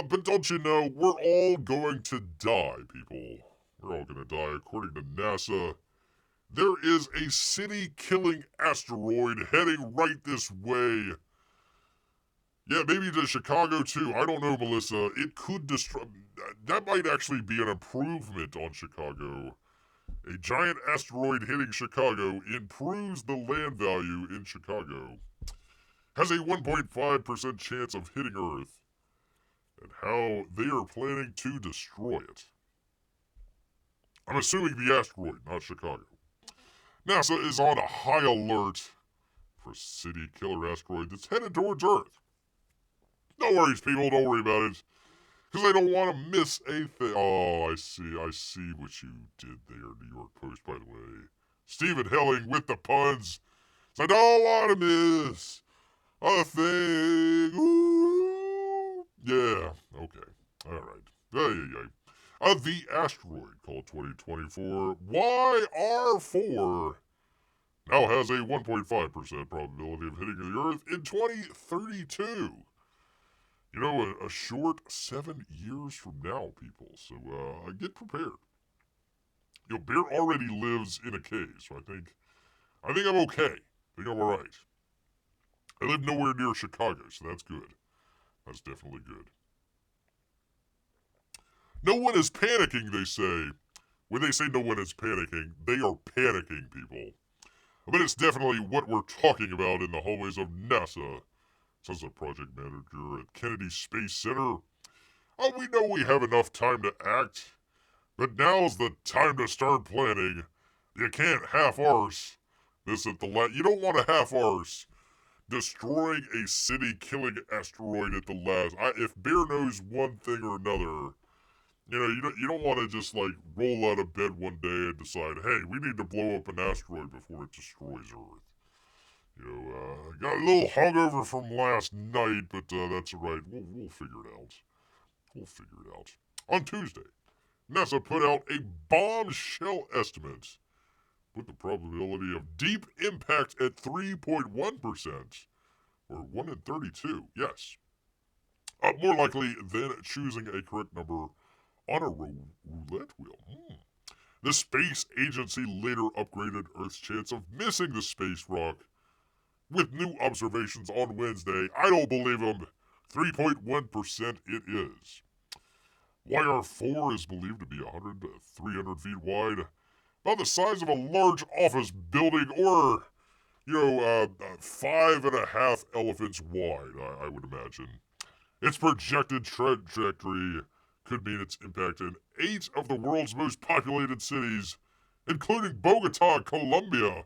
But don't you know, we're all going to die, people. We're all going to die, according to NASA. There is a city-killing asteroid heading right this way. Yeah, maybe to Chicago, too. I don't know, Melissa. It could destroy... That might actually be an improvement on Chicago. A giant asteroid hitting Chicago improves the land value in Chicago. Has a 1.5% chance of hitting Earth. And how they are planning to destroy it. I'm assuming the asteroid, not Chicago. NASA is on a high alert for city killer asteroid that's headed towards Earth. No worries, people, don't worry about it. Because they don't want to miss a thing. Oh, I see what you did there, New York Post, by the way. Stephen Helling with the puns. So I don't want to miss a thing. Ooh. Yeah, okay. All right. The asteroid, called 2024 YR4, now has a 1.5% probability of hitting the Earth in 2032. You know, a short 7 years from now, people. So, get prepared. You know, Bear already lives in a cave, so I think I'm okay. I think I'm alright. I live nowhere near Chicago, so that's good. That's definitely good. No one is panicking, they say. When they say no one is panicking, they are panicking, people. But it's definitely what we're talking about in the hallways of NASA, says a project manager at Kennedy Space Center. Oh, we know we have enough time to act, but now's the time to start planning. You can't half-arse this at the last. You don't want to half-arse destroying a city-killing asteroid at the last. If Bear knows one thing or another, you know, you don't want to just like roll out of bed one day and decide, hey, we need to blow up an asteroid before it destroys Earth. You know, got a little hungover from last night, but that's alright. We'll figure it out. We'll figure it out. On Tuesday, NASA put out a bombshell estimate with the probability of deep impact at 3.1%, or 1 in 32, yes. More likely than choosing a correct number on a roulette wheel. The space agency later upgraded Earth's chance of missing the space rock with new observations on Wednesday. I don't believe them. 3.1% it is. YR4 is believed to be 100 to 300 feet wide, about the size of a large office building, or, 5.5 elephants wide, I would imagine. Its projected trajectory could mean its impact in 8 of the world's most populated cities, including Bogota, Colombia.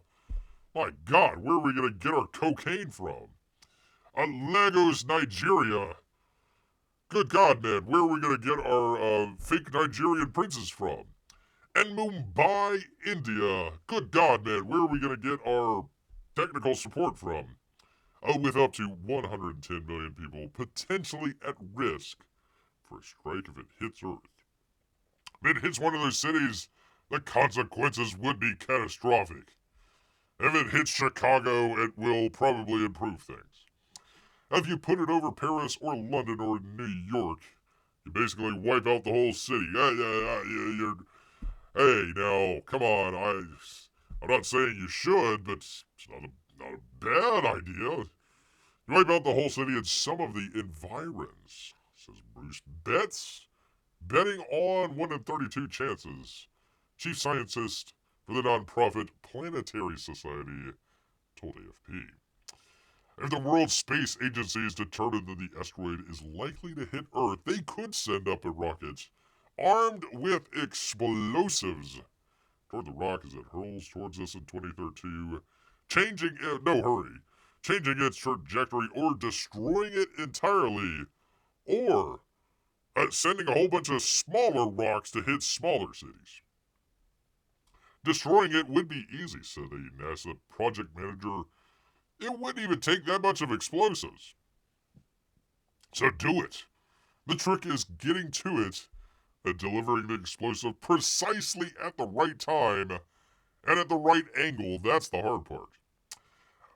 My God, where are we going to get our cocaine from? Lagos, Nigeria. Good God, man, where are we going to get our fake Nigerian princes from? And Mumbai, India. Good God, man, where are we going to get our technical support from? With up to 110 million people potentially at risk for a strike if it hits Earth. If it hits one of those cities, the consequences would be catastrophic. If it hits Chicago, it will probably improve things. If you put it over Paris or London or New York, you basically wipe out the whole city. Hey, now, come on. I'm not saying you should, but it's not a bad idea. You wipe out the whole city and some of the environs, says Bruce betting on 1 in 32 chances. Chief scientist for the nonprofit Planetary Society told AFP. If the World Space Agency is determined that the asteroid is likely to hit Earth, they could send up a rocket armed with explosives toward the rock as it hurls towards us in 2032, changing its trajectory or destroying it entirely, or sending a whole bunch of smaller rocks to hit smaller cities. Destroying it would be easy, said a NASA project manager. It wouldn't even take that much of explosives. So do it. The trick is getting to it and delivering the explosive precisely at the right time and at the right angle. That's the hard part.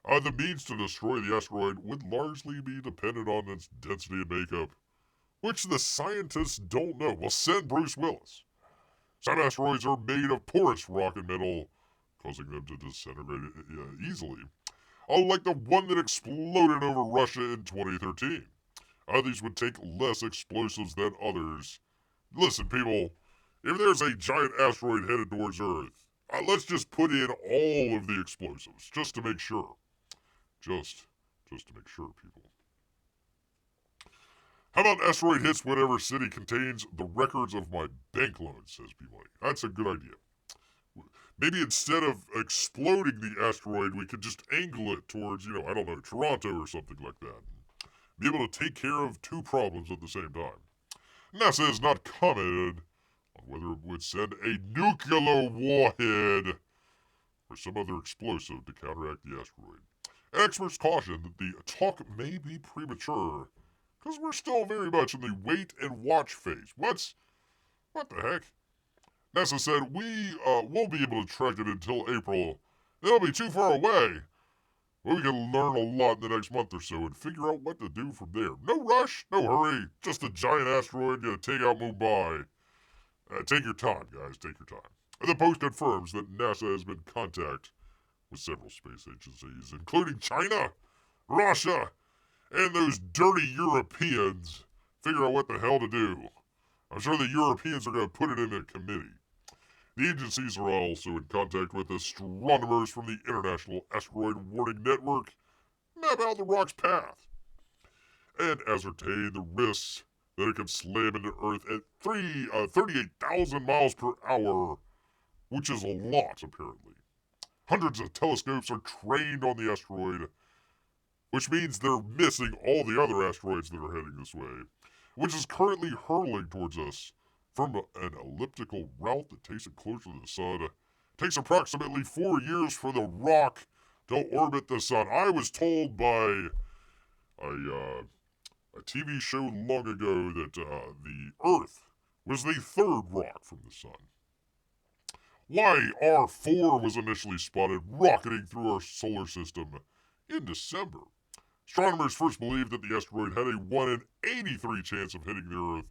The means to destroy the asteroid would largely be dependent on its density and makeup, which the scientists don't know. Well, send Bruce Willis. Some asteroids are made of porous rock and metal, causing them to disintegrate easily. Like the one that exploded over Russia in 2013. These would take less explosives than others. Listen, people, if there's a giant asteroid headed towards Earth, let's just put in all of the explosives, just to make sure. Just to make sure, people. How about asteroid hits whatever city contains the records of my bank loans, says B-Money. That's a good idea. Maybe instead of exploding the asteroid, we could just angle it towards, Toronto or something like that. Be able to take care of two problems at the same time. NASA has not commented on whether it would send a nuclear warhead or some other explosive to counteract the asteroid. Experts caution that the talk may be premature because we're still very much in the wait and watch phase. What's What the heck? NASA said we won't be able to track it until April. It'll be too far away. But we can learn a lot in the next month or so and figure out what to do from there. No rush, no hurry. Just a giant asteroid gonna take out Mumbai. Take your time, guys. Take your time. The Post confirms that NASA has been in contact with several space agencies, including China, Russia, and those dirty Europeans. Figure out what the hell to do. I'm sure the Europeans are going to put it in a committee. The agencies are also in contact with astronomers from the International Asteroid Warning Network, map out the rock's path, and ascertain the risks that it can slam into Earth at 38,000 miles per hour, which is a lot, apparently. Hundreds of telescopes are trained on the asteroid, which means they're missing all the other asteroids that are heading this way, which is currently hurtling towards us from an elliptical route that takes it closer to the sun. It takes approximately 4 years for the rock to orbit the sun. I was told by a TV show long ago that the Earth was the third rock from the sun. YR4 was initially spotted rocketing through our solar system in December. Astronomers first believed that the asteroid had a 1 in 83 chance of hitting the Earth.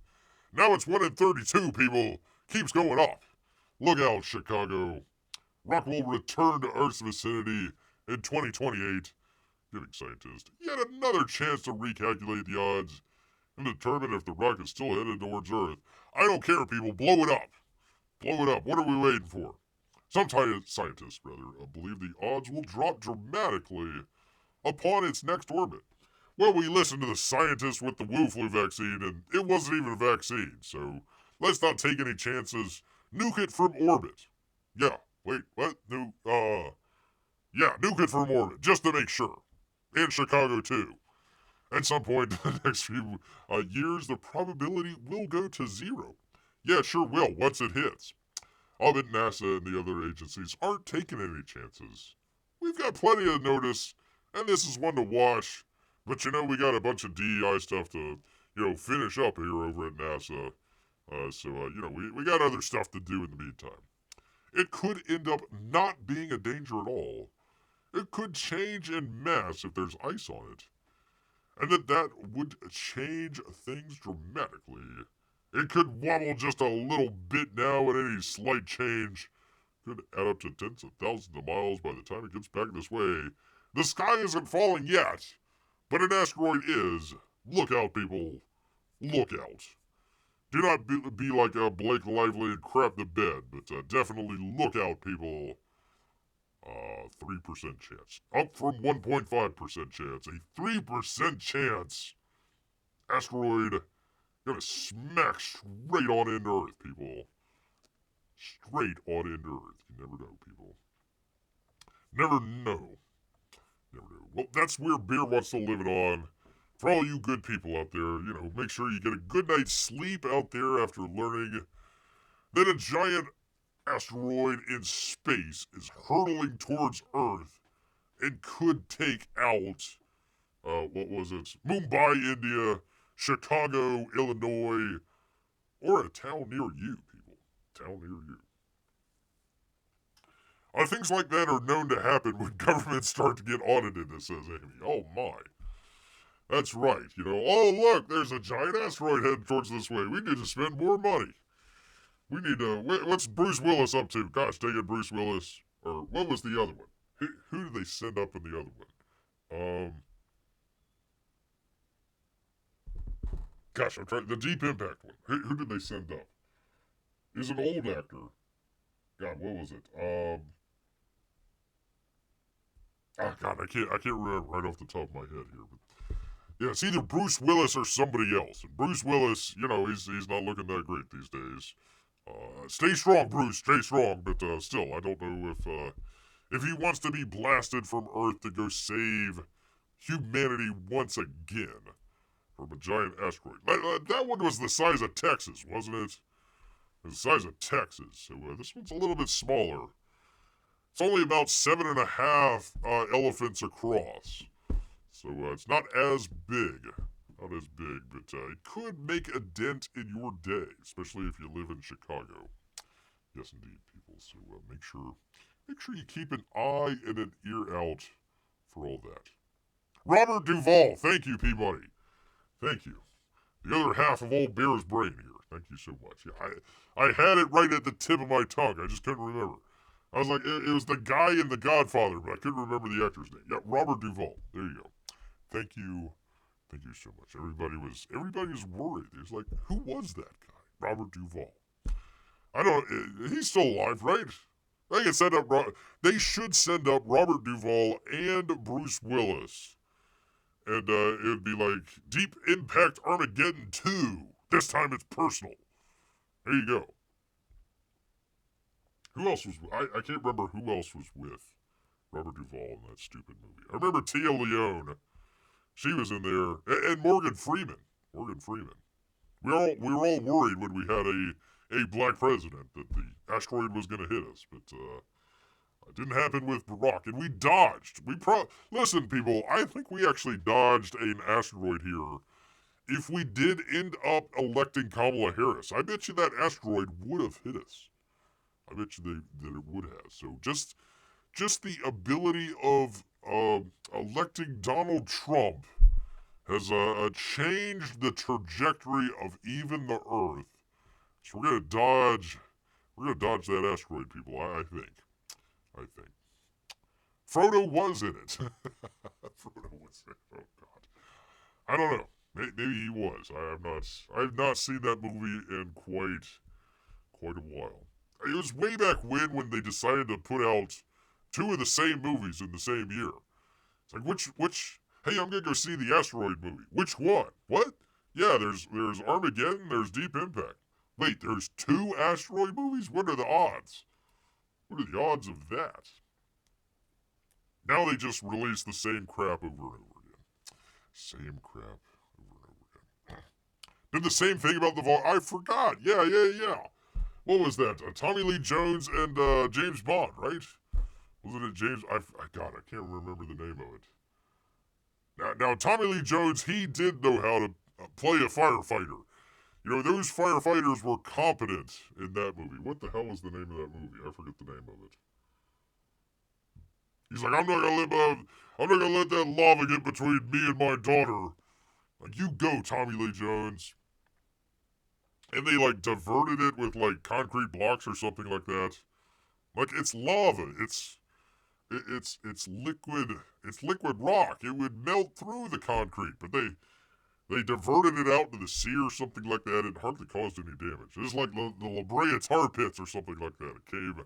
Now it's 1 in 32, people. Keeps going up. Look out, Chicago. Rock will return to Earth's vicinity in 2028, giving scientists yet another chance to recalculate the odds and determine if the rock is still headed towards Earth. I don't care, people. Blow it up. Blow it up. What are we waiting for? Some scientists, believe the odds will drop dramatically upon its next orbit. Well, we listened to the scientists with the Wu flu vaccine, and it wasn't even a vaccine, so let's not take any chances. Nuke it from orbit. Yeah, wait, what? Nuke it from orbit, just to make sure. In Chicago, too. At some point in the next few years, the probability will go to 0. Yeah, it sure will, once it hits. I'll bet NASA and the other agencies aren't taking any chances. We've got plenty of notice, and this is one to watch. But we got a bunch of DEI stuff to, finish up here over at NASA. We got other stuff to do in the meantime. It could end up not being a danger at all. It could change en masse if there's ice on it. And that would change things dramatically. It could wobble just a little bit now, and any slight change could add up to tens of thousands of miles by the time it gets back this way. The sky isn't falling yet, but an asteroid is. Look out, people. Look out. Do not be like Blake Lively and crap the bed, but definitely look out, people. 3% chance. Up from 1.5% chance. A 3% chance. Asteroid gonna smack straight on into Earth, people. Straight on into Earth. You never know, people. Never know. Never know. Well, that's where Beer wants to live it on. For all you good people out there, make sure you get a good night's sleep out there after learning that a giant asteroid in space is hurtling towards Earth and could take out, Mumbai, India, Chicago, Illinois, or a town near you, people. Town near you. Things like that are known to happen when governments start to get audited, says Amy. Oh my. That's right, oh look, there's a giant asteroid heading towards this way. We need to spend more money. We need to, what's Bruce Willis up to? Gosh dang it, Bruce Willis. Or what was the other one? Who did they send up in the other one? Gosh, I'm trying, the Deep Impact one. Who did they send up? He's an old actor. God, what was it? God, I can't remember right off the top of my head here, but yeah, it's either Bruce Willis or somebody else. And Bruce Willis, he's not looking that great these days. Stay strong, Bruce. Stay strong. But still, I don't know if he wants to be blasted from Earth to go save humanity once again from a giant asteroid. That one was the size of Texas, wasn't it? It was the size of Texas. So this one's a little bit smaller. It's only about 7.5 elephants across. So it's not as big. not as big, but it could make a dent in your day, especially if you live in Chicago. Yes, indeed, people. So make sure you keep an eye and an ear out for all that. Robert Duvall, thank you, Peabody. Thank you. The other half of old Bear's brain here. Thank you so much. Yeah, I had it right at the tip of my tongue. I just couldn't remember. I was like, it was the guy in The Godfather, but I couldn't remember the actor's name. Yeah, Robert Duvall. There you go. Thank you so much. Everybody was worried. It was like, who was that guy? Robert Duvall. I don't. He's still alive, right? They can send up. They should send up Robert Duvall and Bruce Willis, and it would be like Deep Impact Armageddon 2. This time it's personal. There you go. Who else was? I can't remember who else was with Robert Duvall in that stupid movie. I remember Tia Leone. She was in there, and Morgan Freeman. We were all worried when we had a black president that the asteroid was going to hit us, but it didn't happen with Barack, and we dodged. Listen, people, I think we actually dodged an asteroid here. If we did end up electing Kamala Harris, I bet you that asteroid would have hit us. I bet you that it would have. So just the ability of electing Donald Trump has changed the trajectory of even the Earth. So we're gonna dodge that asteroid, people. I think. Frodo was in it. Frodo was in it. Oh God. I don't know. Maybe he was. I have not seen that movie in quite a while. It was way back when they decided to put out two of the same movies in the same year. It's like which hey, I'm gonna go see the asteroid movie. Which one? What? Yeah, there's Armageddon, there's Deep Impact. Wait, there's two asteroid movies? What are the odds? What are the odds of that? Now they just release the same crap over and over again. Same crap over and over again. Did the same thing about the I forgot. Yeah. What was that? Tommy Lee Jones and James Bond, right? Wasn't it James? I can't remember the name of it. Now Tommy Lee Jones, he did know how to play a firefighter. You know, those firefighters were competent in that movie. What the hell was the name of that movie? I forget the name of it. He's like, I'm not gonna let that lava get between me and my daughter. Like, you go, Tommy Lee Jones. And they like diverted it with like concrete blocks or something like that. Like, it's lava. It's liquid. It's liquid rock. It would melt through the concrete, but they diverted it out to the sea or something like that. It hardly caused any damage. It's like the La Brea tar pits or something like that. It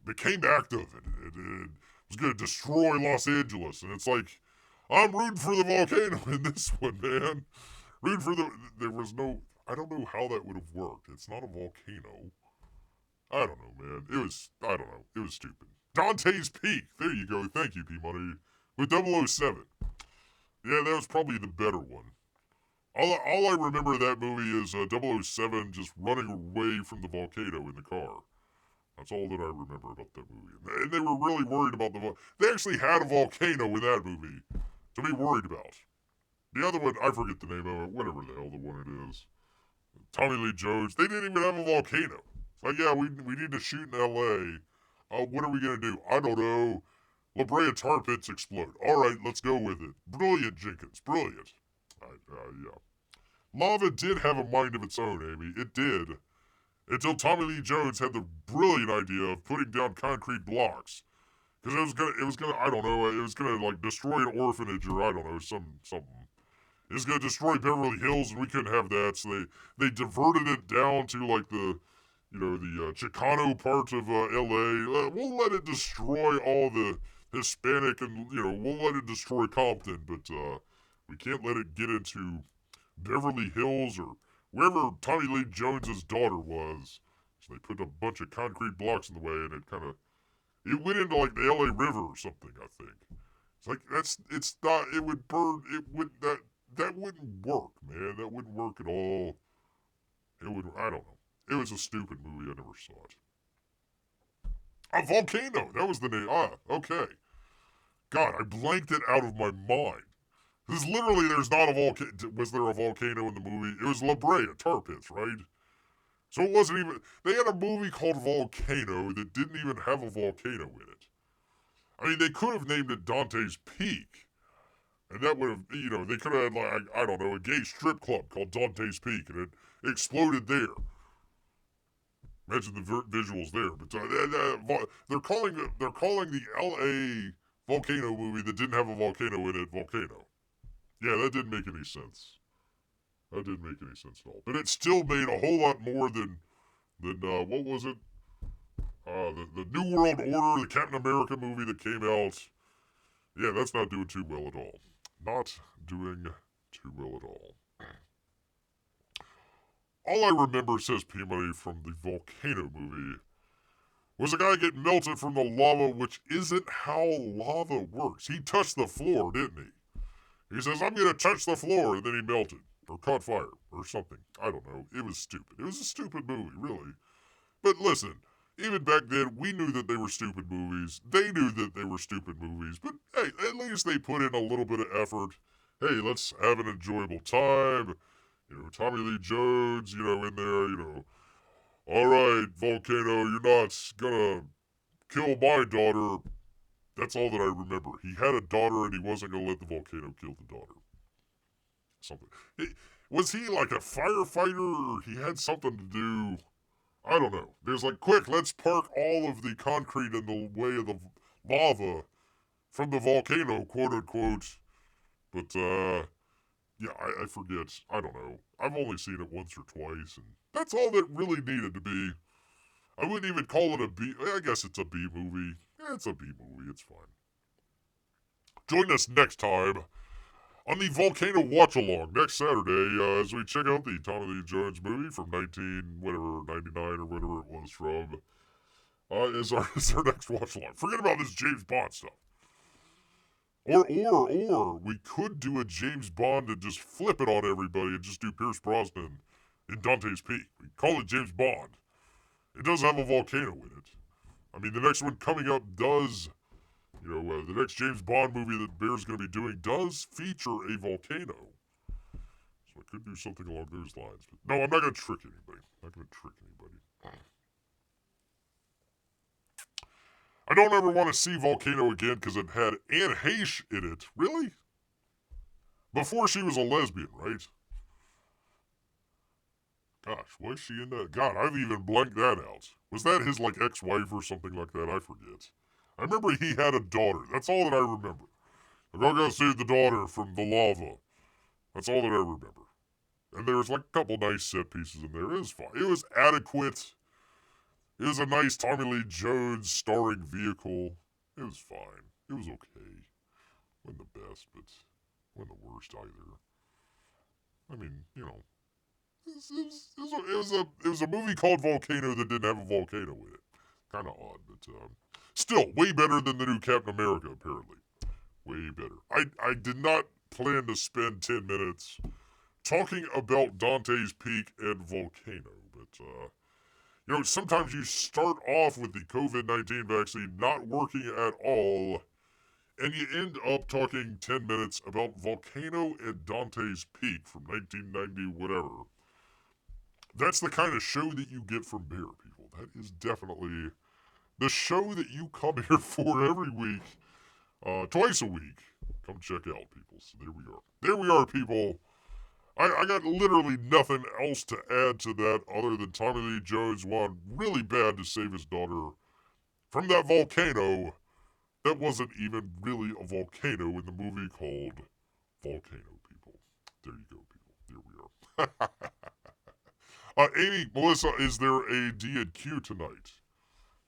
became active. It was going to destroy Los Angeles. And it's like, I'm rooting for the volcano in this one, man. There was no, I don't know how that would have worked. It's not a volcano. I don't know, man. It was stupid. Dante's Peak. There you go. Thank you, P-Money. With 007. Yeah, that was probably the better one. All I remember of that movie is 007 just running away from the volcano in the car. That's all that I remember about that movie. And they were really worried about they actually had a volcano in that movie to be worried about. The other one, I forget the name of it, whatever the hell the one it is. Tommy Lee Jones, they didn't even have a volcano. It's like, yeah, we need to shoot in L.A. What are we going to do? I don't know. La Brea tar pits explode. All right, let's go with it. Brilliant, Jenkins. Brilliant. Yeah. Lava did have a mind of its own, Amy. It did. Until Tommy Lee Jones had the brilliant idea of putting down concrete blocks. Because it was gonna, I don't know, it was gonna, like, destroy an orphanage or, I don't know, something. It was gonna destroy Beverly Hills, and we couldn't have that, so they diverted it down to, like, the Chicano part of L.A. We'll let it destroy all the Hispanic and, we'll let it destroy Compton, but we can't let it get into Beverly Hills or wherever Tommy Lee Jones's daughter was. So they put a bunch of concrete blocks in the way, and it went into like the LA River or something, I think. It's like, it's not, it would burn, that wouldn't work, man. That wouldn't work at all. I don't know. It was a stupid movie. I never saw it. A volcano, that was the name. Okay. God, I blanked it out of my mind. Because literally there's not a volcano. Was there a volcano in the movie? It was La Brea, tar pits, right? So it wasn't even. They had a movie called Volcano that didn't even have a volcano in it. I mean, they could have named it Dante's Peak. And that would have, they could have had, like, I don't know, a gay strip club called Dante's Peak, and it exploded there. Imagine the visuals there. But they're calling the L.A. volcano movie that didn't have a volcano in it Volcano. Yeah, that didn't make any sense. That didn't make any sense at all. But it still made a whole lot more than what was it? The New World Order, the Captain America movie that came out. Yeah, that's not doing too well at all. Not doing too well at all. All I remember, says P-Money, from the Volcano movie was a guy getting melted from the lava, which isn't how lava works. He touched the floor, didn't he? He says, I'm going to touch the floor, and then he melted. Or caught fire, or something. I don't know. It was stupid. It was a stupid movie, really. But listen, even back then, we knew that they were stupid movies. They knew that they were stupid movies. But hey, at least they put in a little bit of effort. Hey, let's have an enjoyable time. Tommy Lee Jones, in there, all right, Volcano, you're not gonna kill my daughter. That's all that I remember. He had a daughter and he wasn't gonna let the volcano kill the daughter. Something. Was he like a firefighter, or he had something to do? I don't know. There's like, quick, let's park all of the concrete in the way of the lava from the volcano, quote unquote. But, yeah, I forget. I don't know. I've only seen it once or twice, and that's all that really needed to be. I wouldn't even call it a B. I guess it's a B movie. Yeah, it's a B movie. It's fine. Join us next time on the Volcano Watch Along next Saturday as we check out the Tommy Lee Jones movie from 99 or whatever it was from. Is our next watch along. Forget about this James Bond stuff. Or we could do a James Bond and just flip it on everybody and just do Pierce Brosnan in Dante's Peak. We call it James Bond. It does have a volcano in it. I mean, the next one coming up does, the next James Bond movie that Bear's going to be doing does feature a volcano. So I could do something along those lines. But no, I'm not going to trick anybody. I don't ever want to see Volcano again because it had Anne Heche in it. Really? Before she was a lesbian, right? Gosh, was she in that? God, I've even blanked that out. Was that his, ex-wife or something like that? I forget. I remember he had a daughter. That's all that I remember. I gotta save the daughter from the lava. That's all that I remember. And there was, a couple nice set pieces in there. It was fine. It was adequate. It was a nice Tommy Lee Jones starring vehicle. It was fine. It was okay. Wasn't the best, but wasn't the worst either. I mean, it was a movie called Volcano that didn't have a volcano in it. Kind of odd, but still way better than the new Captain America, apparently. Way better. I did not plan to spend 10 minutes talking about Dante's Peak and Volcano, but sometimes you start off with the COVID-19 vaccine not working at all, and you end up talking 10 minutes about Volcano and Dante's Peak from 1990 whatever. That's the kind of show that you get from Bear, people. That is definitely the show that you come here for every week, twice a week. Come check out, people. So there we are. There we are, people. I got literally nothing else to add to that other than Tommy Lee Jones wanted really bad to save his daughter from that volcano that wasn't even really a volcano in the movie called Volcano, people. There you go, people. There we are. Amy, Melissa, is there a D&Q tonight?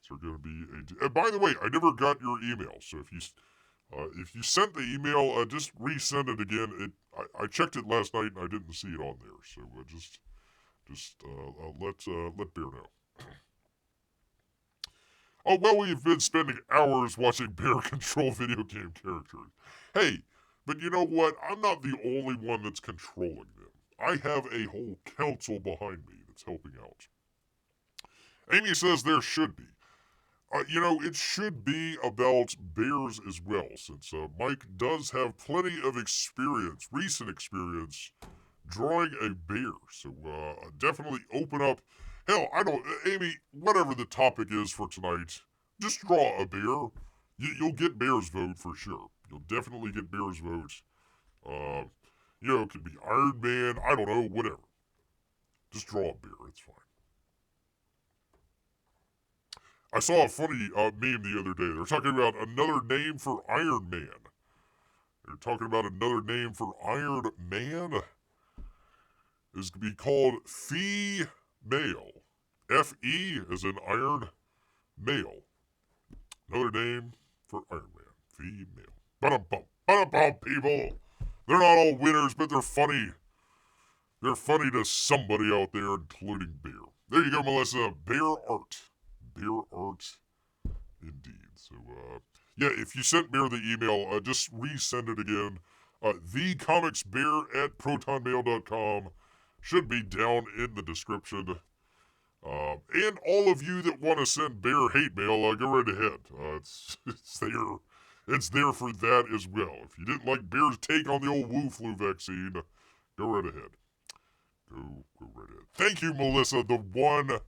Is there going to be a D? And by the way, I never got your email, so if you sent the email, just resend it again. I checked it last night and I didn't see it on there, so just let Bear know. Oh, well, we've been spending hours watching Bear control video game characters. Hey, but you know what? I'm not the only one that's controlling them. I have a whole council behind me that's helping out. Amy says there should be. You know, it should be about bears as well, since Mike does have plenty of experience, recent experience, drawing a bear. So definitely open up. Hell, I don't, Amy, whatever the topic is for tonight, just draw a bear. You'll get Bear's vote for sure. You'll definitely get Bear's vote. You know, it could be Iron Man, I don't know, whatever. Just draw a bear, it's fine. I saw a funny meme the other day. They're talking about another name for Iron Man. They're talking about another name for Iron Man. Is to be called Female. F-E as in iron, male. Another name for Iron Man. Female. Ba-dum-bum. Ba-dum-bum, people. They're not all winners, but they're funny. They're funny to somebody out there, including Bear. There you go, Melissa. Bear art. Bear art, indeed. So, yeah, if you sent Bear the email, just resend it again. thecomicsbear@protonmail.com should be down in the description. And all of you that want to send Bear hate mail, go right ahead. It's there. It's there for that as well. If you didn't like Bear's take on the old Wu flu vaccine, go right ahead. Go right ahead. Thank you, Melissa, the one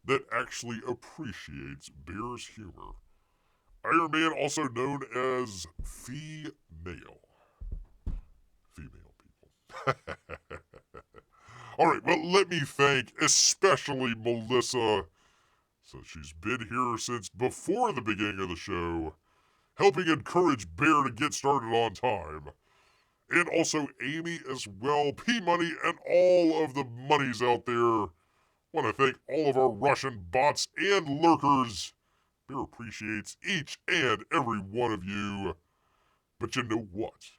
that actually appreciates Bear's humor. Iron Man, also known as Female. Female people. Alright, well, let me thank especially Melissa. So she's been here since before the beginning of the show, helping encourage Bear to get started on time. And also Amy as well, P-Money, and all of the monies out there. Want to thank all of our Russian bots and lurkers. Bear appreciates each and every one of you. But you know what?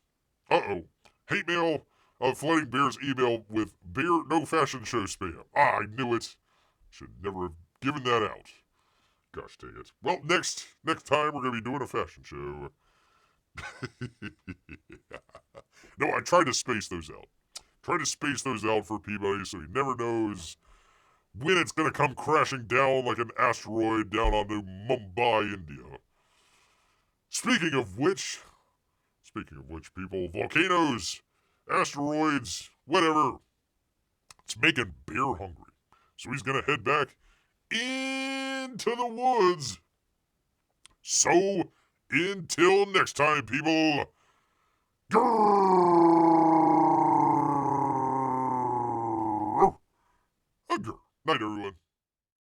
Uh-oh. Hate mail, flooding Bear's email with Bear no fashion show spam. I knew it. Should never have given that out. Gosh dang it. Well, next time we're going to be doing a fashion show. No, I tried to space those out. Try to space those out for Peabody so he never knows when it's going to come crashing down like an asteroid down onto Mumbai, India. Speaking of which, people, volcanoes, asteroids, whatever, it's making Bear hungry. So he's going to head back into the woods. So, until next time, people, grrrrr. Night, everyone.